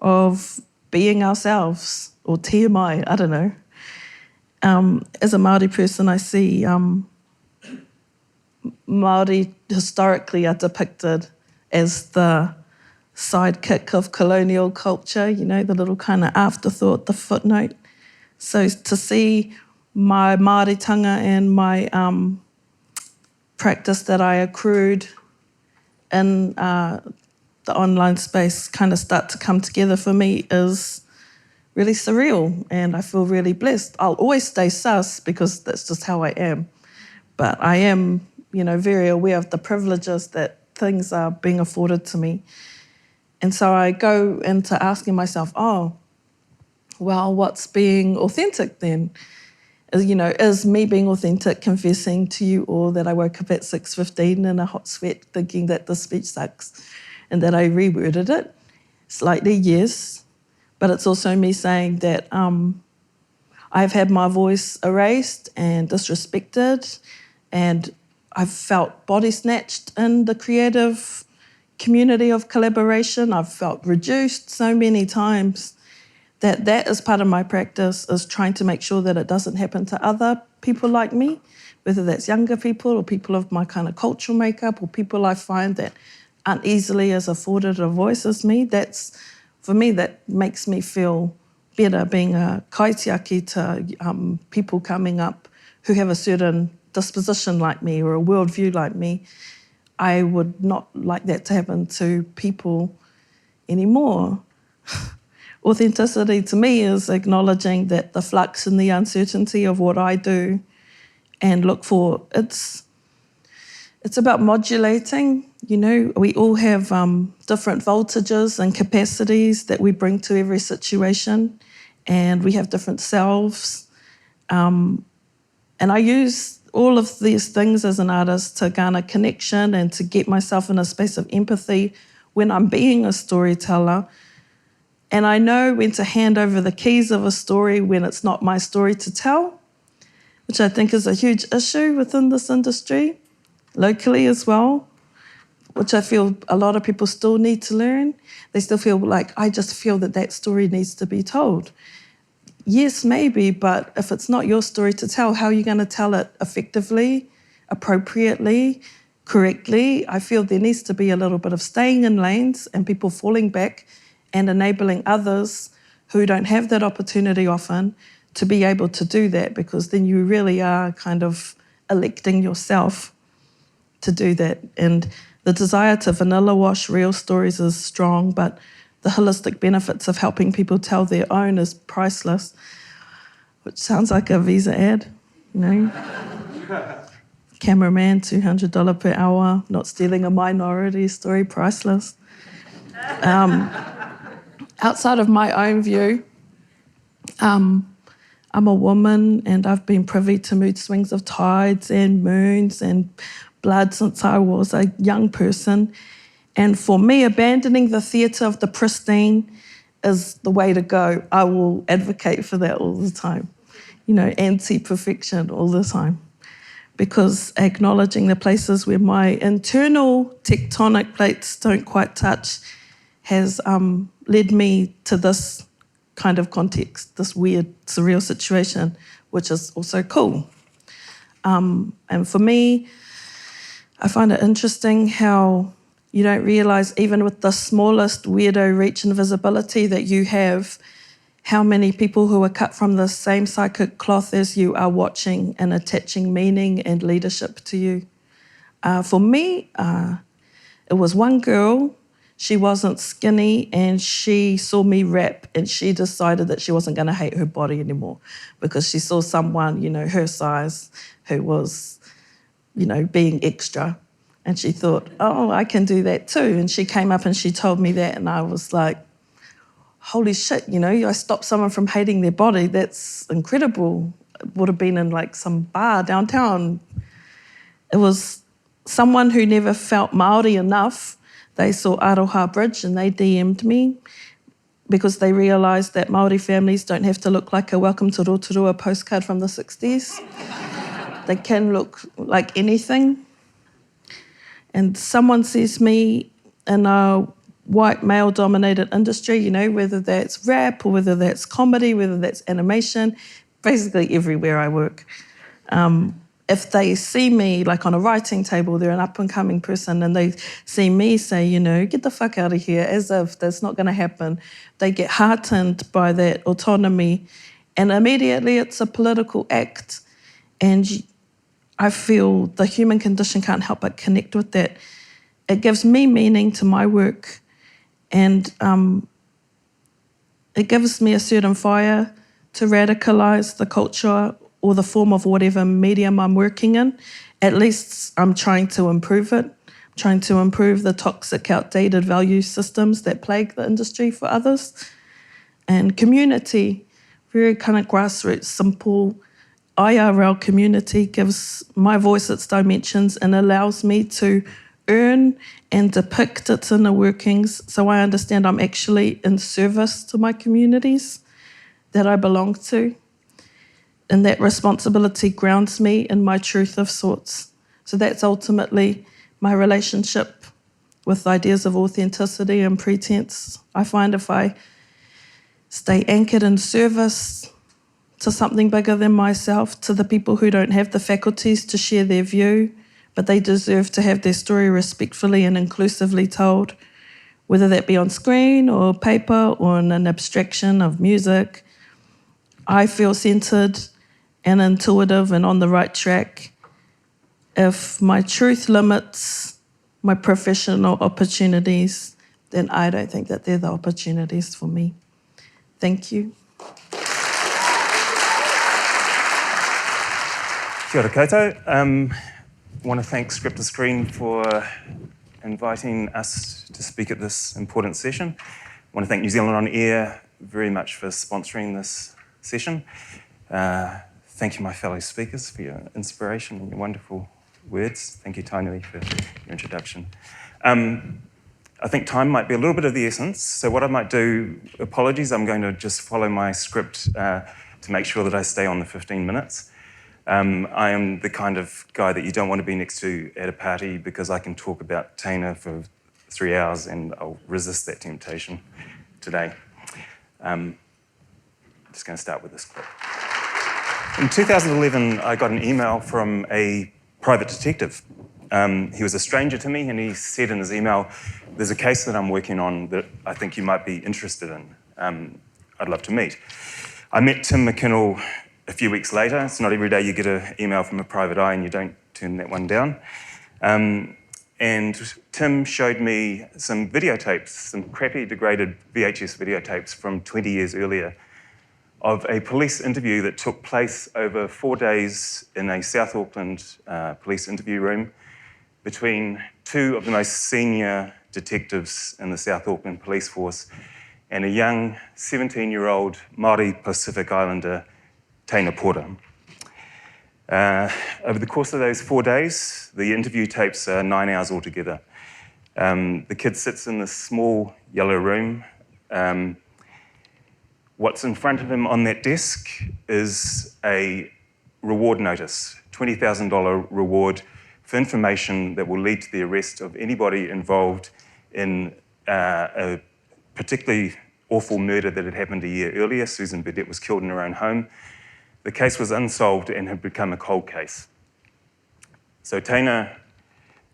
of being ourselves, or TMI, I don't know. As a Māori person, I see Māori historically are depicted as the sidekick of colonial culture, the little kind of afterthought, the footnote. So to see my Māoritanga and my practice that I accrued in the online space kind of start to come together for me is really surreal, and I feel really blessed. I'll always stay sus because that's just how I am. But I am, very aware of the privileges that things are being afforded to me. And so I go into asking myself, what's being authentic then? Is me being authentic confessing to you all that I woke up at 6:15 in a hot sweat thinking that the speech sucks and that I reworded it? Slightly, yes. But it's also me saying that I've had my voice erased and disrespected, and I've felt body snatched in the creative community of collaboration. I've felt reduced so many times that is part of my practice, is trying to make sure that it doesn't happen to other people like me, whether that's younger people or people of my kind of cultural makeup or people I find that aren't easily as afforded a voice as me. For me, that makes me feel better, being a kaitiaki to people coming up who have a certain disposition like me or a worldview like me. I would not like that to happen to people anymore. Authenticity to me is acknowledging that the flux and the uncertainty of what I do and look for. It's about modulating. We all have different voltages and capacities that we bring to every situation, and we have different selves. And I use all of these things as an artist to garner connection and to get myself in a space of empathy when I'm being a storyteller. And I know when to hand over the keys of a story when it's not my story to tell, which I think is a huge issue within this industry, locally as well, which I feel a lot of people still need to learn. They still feel like, I just feel that story needs to be told. yes, maybe, but if it's not your story to tell, how are you going to tell it effectively, appropriately, correctly? I feel there needs to be a little bit of staying in lanes and people falling back and enabling others who don't have that opportunity often to be able to do that, because then you really are kind of electing yourself to do that. And the desire to vanilla wash real stories is strong, but the holistic benefits of helping people tell their own is priceless, which sounds like a Visa ad, you know? Cameraman, $200 per hour, not stealing a minority story, priceless. Outside of my own view, I'm a woman and I've been privy to mood swings of tides and moons and blood since I was a young person. And for me, abandoning the theatre of the pristine is the way to go. I will advocate for that all the time, you know, anti-perfection all the time. Because acknowledging the places where my internal tectonic plates don't quite touch has led me to this kind of context, this weird, surreal situation, which is also cool. And for me, I find it interesting how you don't realise, even with the smallest weirdo reach and visibility that you have, how many people who are cut from the same psychic cloth as you are watching and attaching meaning and leadership to you. For me, it was one girl. She wasn't skinny and she saw me rap and she decided that she wasn't going to hate her body anymore because she saw someone, you know, her size who was, you know, being extra. And she thought, oh, I can do that too. And she came up and she told me that and I was like, holy shit, you know, I stopped someone from hating their body. That's incredible. It would have been in like some bar downtown. It was someone who never felt Māori enough. They saw Aroha Bridge and they DM'd me because they realised that Māori families don't have to look like a Welcome to Rotorua postcard from the 60s. They can look like anything. And someone sees me in a white male-dominated industry, you know, whether that's rap or whether that's comedy, whether that's animation, basically everywhere I work. If they see me, like on a writing table, they're an up-and-coming person, and they see me say, you know, get the fuck out of here, as if that's not going to happen. They get heartened by that autonomy, and immediately it's a political act. And I feel the human condition can't help but connect with that. It gives me meaning to my work, and it gives me a certain fire to radicalise the culture or the form of whatever medium I'm working in. At least I'm trying to improve it, trying to improve the toxic, outdated value systems that plague the industry for others. And community, very kind of grassroots, simple, IRL community gives my voice its dimensions and allows me to earn and depict its inner workings so I understand I'm actually in service to my communities that I belong to. And that responsibility grounds me in my truth of sorts. So that's ultimately my relationship with ideas of authenticity and pretense. I find if I stay anchored in service to something bigger than myself, to the people who don't have the faculties to share their view, but they deserve to have their story respectfully and inclusively told, whether that be on screen or paper or in an abstraction of music. I feel centered and intuitive and on the right track. If my truth limits my professional opportunities, then I don't think that they're the opportunities for me. Thank you. Kia ora koutou. I want to thank Script to Screen for inviting us to speak at this important session. I want to thank New Zealand On Air very much for sponsoring this session. Thank you, my fellow speakers, for your inspiration and your wonderful words. Thank you, Tainui, for your introduction. I think time might be a little bit of the essence, so what I might do, apologies, I'm going to just follow my script to make sure that I stay on the 15 minutes. I am the kind of guy that you don't want to be next to at a party because I can talk about Taina for 3 hours and I'll resist that temptation today. just going to start with this clip. In 2011, I got an email from a private detective. He was a stranger to me, and he said in his email, "There's a case that I'm working on that I think you might be interested in. I'd love to meet." I met Tim McKinnell a few weeks later. It's not every day you get an email from a private eye and you don't turn that one down. And Tim showed me some videotapes, some crappy, degraded VHS videotapes from 20 years earlier of a police interview that took place over 4 days in a South Auckland police interview room between two of the most senior detectives in the South Auckland police force and a young 17-year-old Māori Pacific Islander, Teina Porter. Over the course of those 4 days, the interview tapes are 9 hours altogether. The kid sits in this small yellow room. What's in front of him on that desk is a reward notice, $20,000 reward for information that will lead to the arrest of anybody involved in a particularly awful murder that had happened a year earlier. Susan Bennett was killed in her own home. The case was unsolved and had become a cold case. So Teina,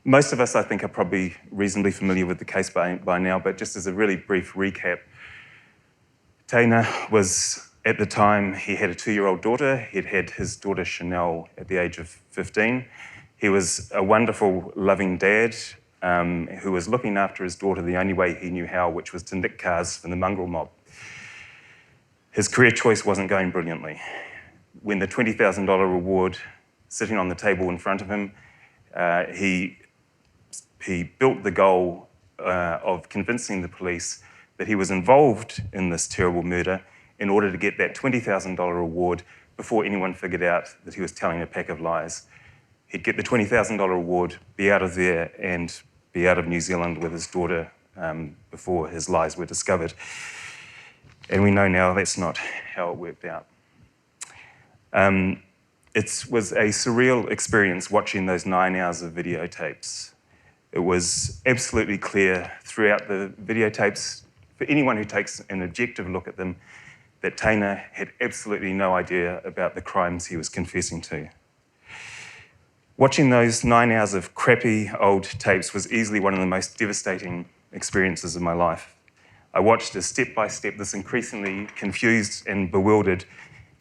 most of us, I think, are probably reasonably familiar with the case by now, but just as a really brief recap, Teina was, at the time, he had a 2-year-old daughter. He'd had his daughter Chanel at the age of 15. He was a wonderful, loving dad who was looking after his daughter the only way he knew how, which was to nick cars from the mongrel mob. His career choice wasn't going brilliantly. When the $20,000 reward sitting on the table in front of him, he built the goal of convincing the police that he was involved in this terrible murder in order to get that $20,000 reward before anyone figured out that he was telling a pack of lies. He'd get the $20,000 reward, be out of there, and be out of New Zealand with his daughter before his lies were discovered. And we know now that's not how it worked out. It was a surreal experience watching those 9 hours of videotapes. It was absolutely clear throughout the videotapes, for anyone who takes an objective look at them, that Teina had absolutely no idea about the crimes he was confessing to. Watching those 9 hours of crappy old tapes was easily one of the most devastating experiences of my life. I watched as step by step this increasingly confused and bewildered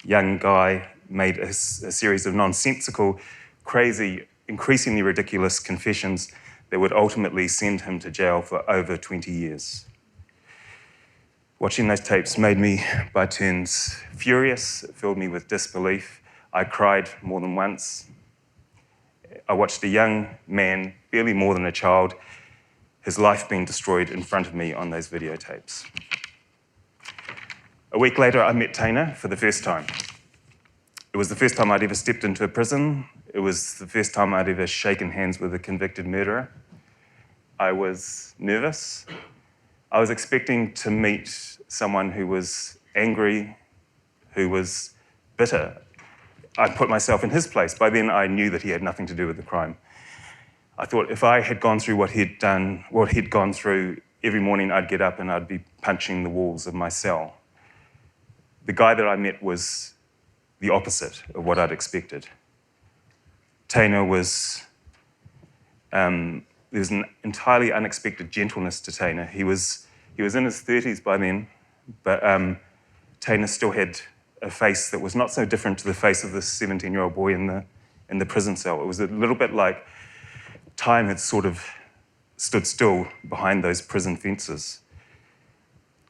young guy made a series of nonsensical, crazy, increasingly ridiculous confessions that would ultimately send him to jail for over 20 years. Watching those tapes made me, by turns, furious. It filled me with disbelief. I cried more than once. I watched a young man, barely more than a child, his life being destroyed in front of me on those videotapes. A week later, I met Teina for the first time. It was the first time I'd ever stepped into a prison. It was the first time I'd ever shaken hands with a convicted murderer. I was nervous. I was expecting to meet someone who was angry, who was bitter. I put myself in his place. By then, I knew that he had nothing to do with the crime. I thought if I had gone through what he'd done, what he'd gone through, every morning I'd get up and I'd be punching the walls of my cell. The guy that I met was the opposite of what I'd expected. Teina was, there was an entirely unexpected gentleness to Teina. He was in his 30s by then, but Teina still had a face that was not so different to the face of this 17-year-old boy in the prison cell. It was a little bit like time had sort of stood still behind those prison fences.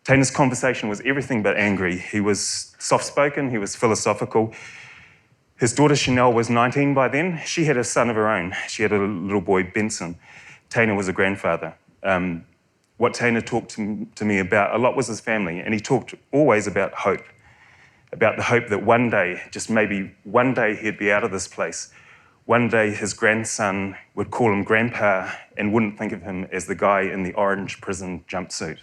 Teina's conversation was everything but angry. He was soft-spoken, he was philosophical. His daughter Chanel was 19 by then. She had a son of her own. She had a little boy, Benson. Teina was a grandfather. What Teina talked to me about a lot was his family, and he talked always about hope, about the hope that one day, just maybe one day, he'd be out of this place. One day his grandson would call him grandpa and wouldn't think of him as the guy in the orange prison jumpsuit.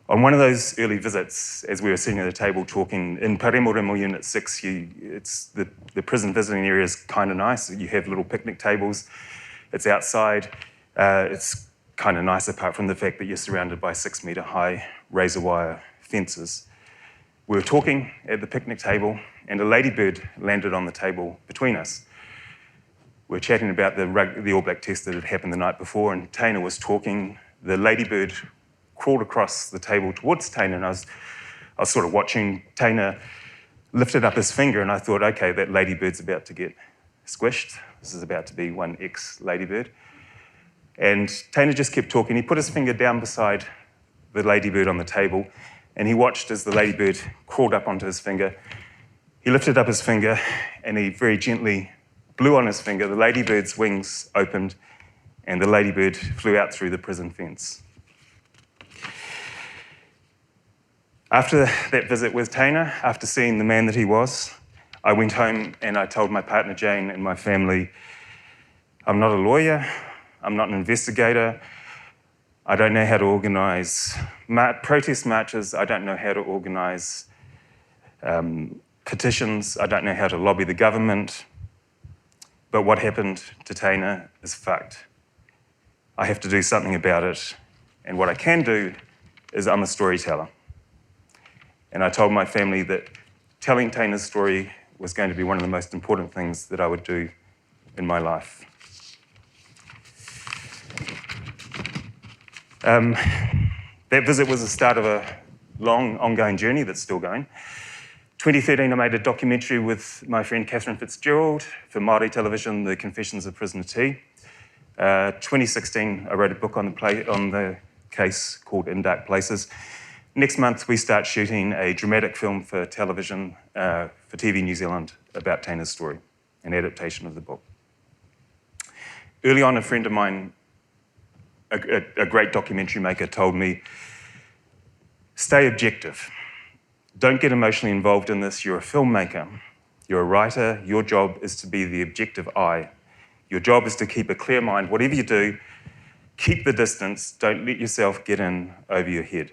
On one of those early visits, as we were sitting at the table talking, in Paremoremo Unit 6, the prison visiting area is kind of nice. You have little picnic tables. It's outside. It's kind of nice apart from the fact that you're surrounded by 6-metre high razor wire fences. We were talking at the picnic table, and a ladybird landed on the table between us. We were chatting about the All Black test that had happened the night before, and Taina was talking. The ladybird crawled across the table towards Taina, and I was sort of watching. Taina lifted up his finger, and I thought, okay, that ladybird's about to get squished. This is about to be one ex-ladybird. And Taina just kept talking. He put his finger down beside the ladybird on the table, and he watched as the ladybird crawled up onto his finger. He lifted up his finger, and he very gently blew on his finger. The ladybird's wings opened, and the ladybird flew out through the prison fence. After that visit with Taina, after seeing the man that he was, I went home and I told my partner Jane and my family, I'm not a lawyer, I'm not an investigator, I don't know how to organise protest marches, I don't know how to organise petitions, I don't know how to lobby the government, but what happened to Taina is fucked. I have to do something about it, and what I can do is I'm a storyteller. And I told my family that telling Taina's story was going to be one of the most important things that I would do in my life. That visit was the start of a long, ongoing journey that's still going. 2013, I made a documentary with my friend Catherine Fitzgerald for Māori television, The Confessions of Prisoner T. 2016, I wrote a book on the case called In Dark Places. Next month, we start shooting a dramatic film for television, for TV New Zealand, about Taina's story, an adaptation of the book. Early on, a friend of mine, a great documentary maker, told me, stay objective. Don't get emotionally involved in this. You're a filmmaker. You're a writer. Your job is to be the objective eye. Your job is to keep a clear mind. Whatever you do, keep the distance. Don't let yourself get in over your head.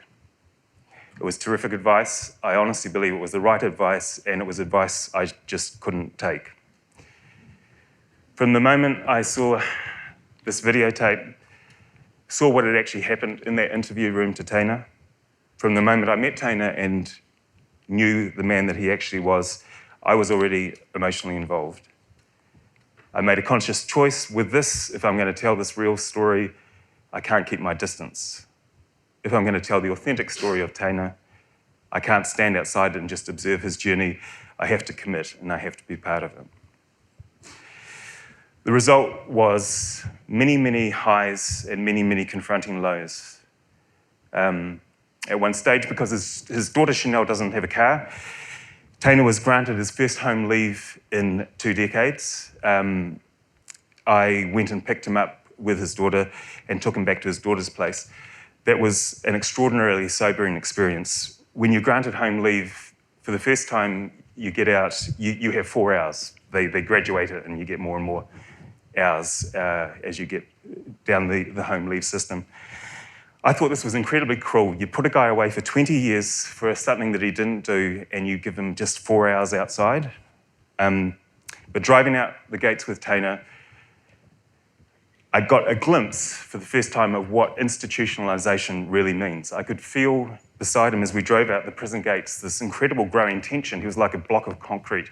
It was terrific advice. I honestly believe it was the right advice, and it was advice I just couldn't take. From the moment I saw this videotape, saw what had actually happened in that interview room to Taina, from the moment I met Taina and knew the man that he actually was, I was already emotionally involved. I made a conscious choice with this. If I'm going to tell this real story, I can't keep my distance. If I'm going to tell the authentic story of Taina, I can't stand outside and just observe his journey. I have to commit, and I have to be part of it. The result was many, many highs and many, many confronting lows. At one stage, because his daughter Chanel doesn't have a car, Taina was granted his first home leave in 2 decades. I went and picked him up with his daughter and took him back to his daughter's place. That was an extraordinarily sobering experience. When you're granted home leave, for the first time you get out, you have 4 hours. They graduate it and you get more and more hours as you get down the home leave system. I thought this was incredibly cruel. You put a guy away for 20 years for something that he didn't do, and you give him just 4 hours outside. But driving out the gates with Taina, I got a glimpse for the first time of what institutionalisation really means. I could feel beside him as we drove out the prison gates this incredible growing tension. He was like a block of concrete.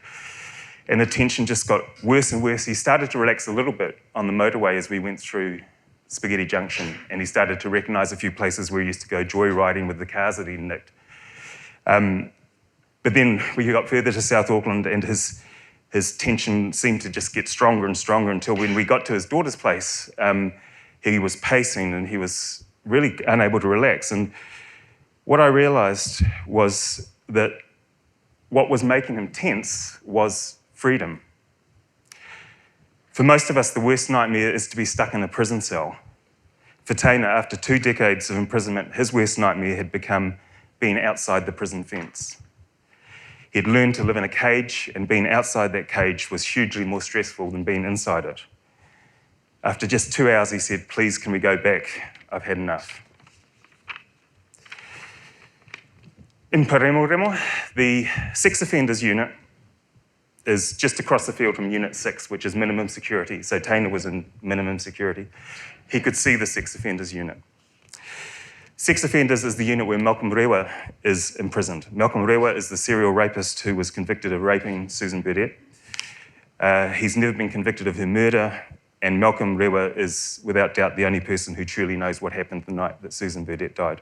And the tension just got worse and worse. He started to relax a little bit on the motorway as we went through Spaghetti Junction, and he started to recognise a few places where he used to go joyriding with the cars that he nicked. But then we got further to South Auckland, and his tension seemed to just get stronger and stronger until when we got to his daughter's place, he was pacing and he was really unable to relax. And what I realised was that what was making him tense was freedom. For most of us, the worst nightmare is to be stuck in a prison cell. For Taina, after 2 decades of imprisonment, his worst nightmare had become being outside the prison fence. He'd learned to live in a cage, and being outside that cage was hugely more stressful than being inside it. After just 2 hours, he said, "Please, can we go back? I've had enough." In Paremoremo, the sex offenders unit is just across the field from Unit 6, which is minimum security. So Taina was in minimum security. He could see the sex offenders unit. Sex offenders is the unit where Malcolm Rewa is imprisoned. Malcolm Rewa is the serial rapist who was convicted of raping Susan Burdett. He's never been convicted of her murder, and Malcolm Rewa is, without doubt, the only person who truly knows what happened the night that Susan Burdett died.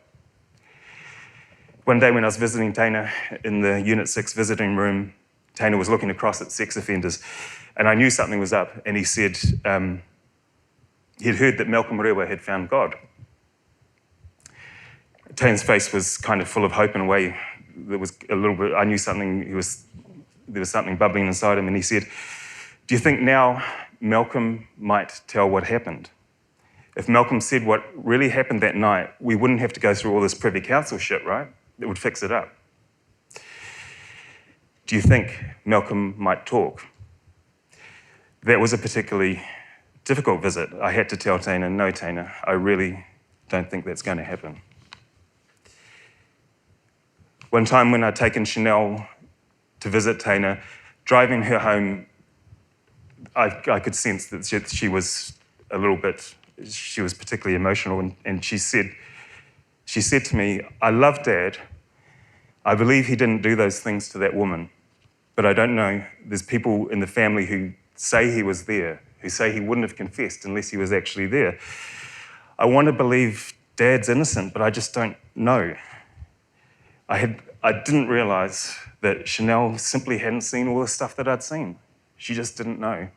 One day when I was visiting Taina in the Unit 6 visiting room, Taina was looking across at sex offenders, and I knew something was up, and he said he'd heard that Malcolm Rewa had found God. Taina's face was kind of full of hope in a way. There was a little bit, I knew something, there was something bubbling inside him, and he said, do you think now Malcolm might tell what happened? If Malcolm said what really happened that night, we wouldn't have to go through all this Privy Council shit, right? It would fix it up. Do you think Malcolm might talk? That was a particularly difficult visit. I had to tell Taina, no, Taina, I really don't think that's going to happen. One time when I'd taken Chanel to visit Taina, driving her home, I could sense that she was a little bit, she was particularly emotional, and she said to me, I love Dad. I believe he didn't do those things to that woman, but I don't know. There's people in the family who say he was there, who say he wouldn't have confessed unless he was actually there. I want to believe Dad's innocent, but I just don't know. I didn't realise that Chanel simply hadn't seen all the stuff that I'd seen. She just didn't know.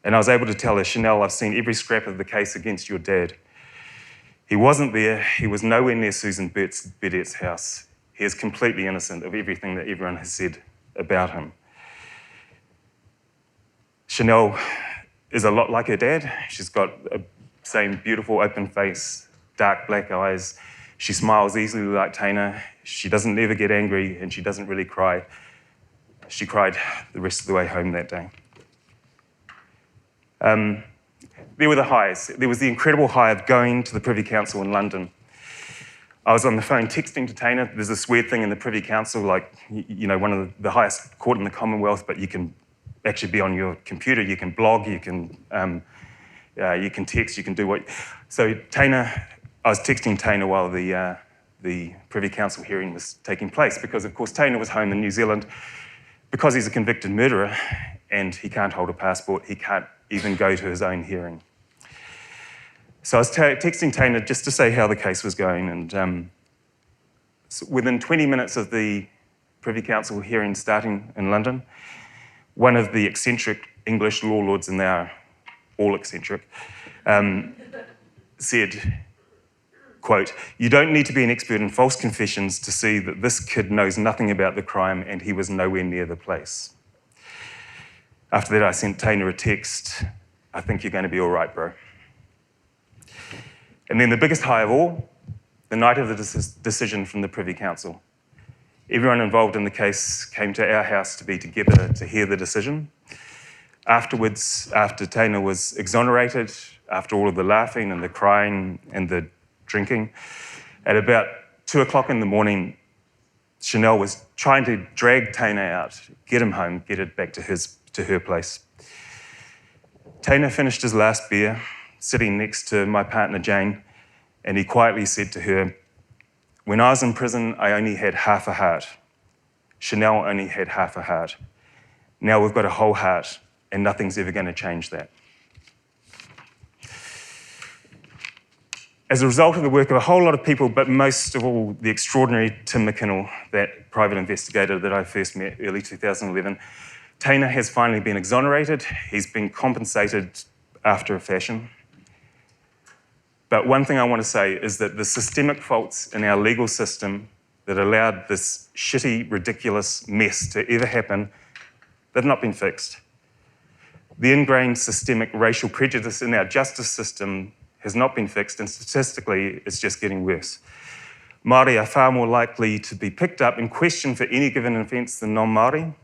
And I was able to tell her, Chanel, I've seen every scrap of the case against your dad. He wasn't there. He was nowhere near Susan Burdett's house. He is completely innocent of everything that everyone has said about him. Chanel is a lot like her dad. She's got the same beautiful open face, dark black eyes. She smiles easily like Taina. She doesn't ever get angry, and she doesn't really cry. She cried the rest of the way home that day. There were the highs. There was the incredible high of going to the Privy Council in London. I was on the phone texting to Taina. There's this weird thing in the Privy Council, like, you know, one of the highest court in the Commonwealth, but you can actually be on your computer, you can blog, you can text, you can do what... So I was texting Taina while the Privy Council hearing was taking place, because of course Taina was home in New Zealand because he's a convicted murderer and he can't hold a passport, he can't even go to his own hearing. So I was texting Taina just to say how the case was going, and so within 20 minutes of the Privy Council hearing starting in London, one of the eccentric English law lords, and they are all eccentric, said, quote, "You don't need to be an expert in false confessions to see that this kid knows nothing about the crime and he was nowhere near the place." After that, I sent Taina a text, "I think you're going to be all right, bro." And then the biggest high of all, the night of the decision from the Privy Council. Everyone involved in the case came to our house to be together to hear the decision. Afterwards, after Taina was exonerated, after all of the laughing and the crying and the drinking, at about 2 o'clock in the morning, Chanel was trying to drag Taina out, get him home, get it back to her place. Taina finished his last beer, sitting next to my partner Jane, and he quietly said to her, "When I was in prison, I only had half a heart. Chanel only had half a heart. Now we've got a whole heart, and nothing's ever going to change that." As a result of the work of a whole lot of people, but most of all the extraordinary Tim McKinnell, that private investigator that I first met early 2011, Taina has finally been exonerated. He's been compensated after a fashion. But one thing I want to say is that the systemic faults in our legal system that allowed this shitty, ridiculous mess to ever happen, they've not been fixed. The ingrained systemic racial prejudice in our justice system has not been fixed, and statistically, it's just getting worse. Māori are far more likely to be picked up and questioned for any given offence than non-Māori.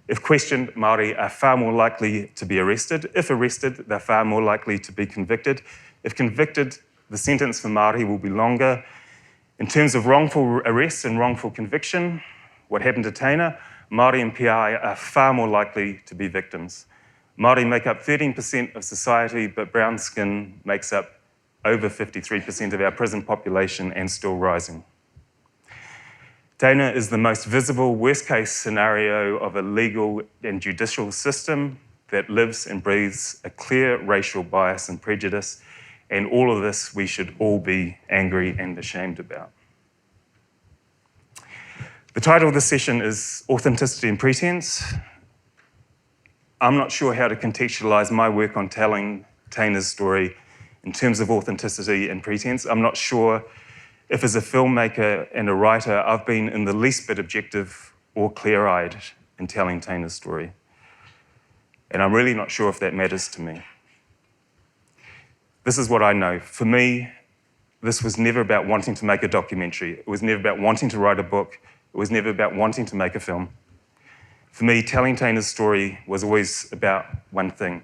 If questioned, Māori are far more likely to be arrested. If arrested, they're far more likely to be convicted. If convicted, the sentence for Māori will be longer. In terms of wrongful arrest and wrongful conviction, what happened to Taina, Māori and PI are far more likely to be victims. Māori make up 13% of society, but brown skin makes up over 53% of our prison population and still rising. Teina is the most visible worst-case scenario of a legal and judicial system that lives and breathes a clear racial bias and prejudice, and all of this we should all be angry and ashamed about. The title of this session is Authenticity and Pretence. I'm not sure how to contextualise my work on telling Teina's story in terms of authenticity and pretense. I'm not sure if as a filmmaker and a writer, I've been in the least bit objective or clear-eyed in telling Teina's story. And I'm really not sure if that matters to me. This is what I know. For me, this was never about wanting to make a documentary. It was never about wanting to write a book. It was never about wanting to make a film. For me, telling Teina's story was always about one thing.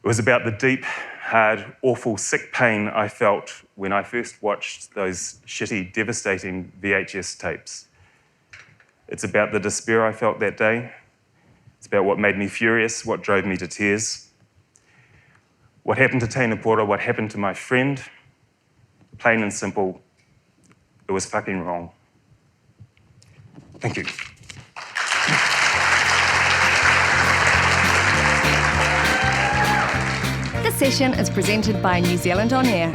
It was about the deep, hard, awful, sick pain I felt when I first watched those shitty, devastating VHS tapes. It's about the despair I felt that day. It's about what made me furious, what drove me to tears. What happened to Teina Pora, what happened to my friend, plain and simple, it was fucking wrong. Thank you. This session is presented by New Zealand On Air.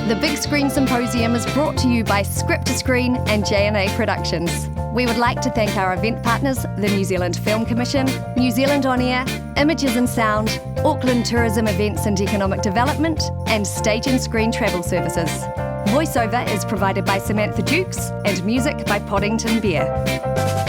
The Big Screen Symposium is brought to you by Script to Screen and J&A Productions. We would like to thank our event partners, the New Zealand Film Commission, New Zealand On Air, Images and Sound, Auckland Tourism Events and Economic Development, and Stage and Screen Travel Services. Voiceover is provided by Samantha Dukes and music by Poddington Bear.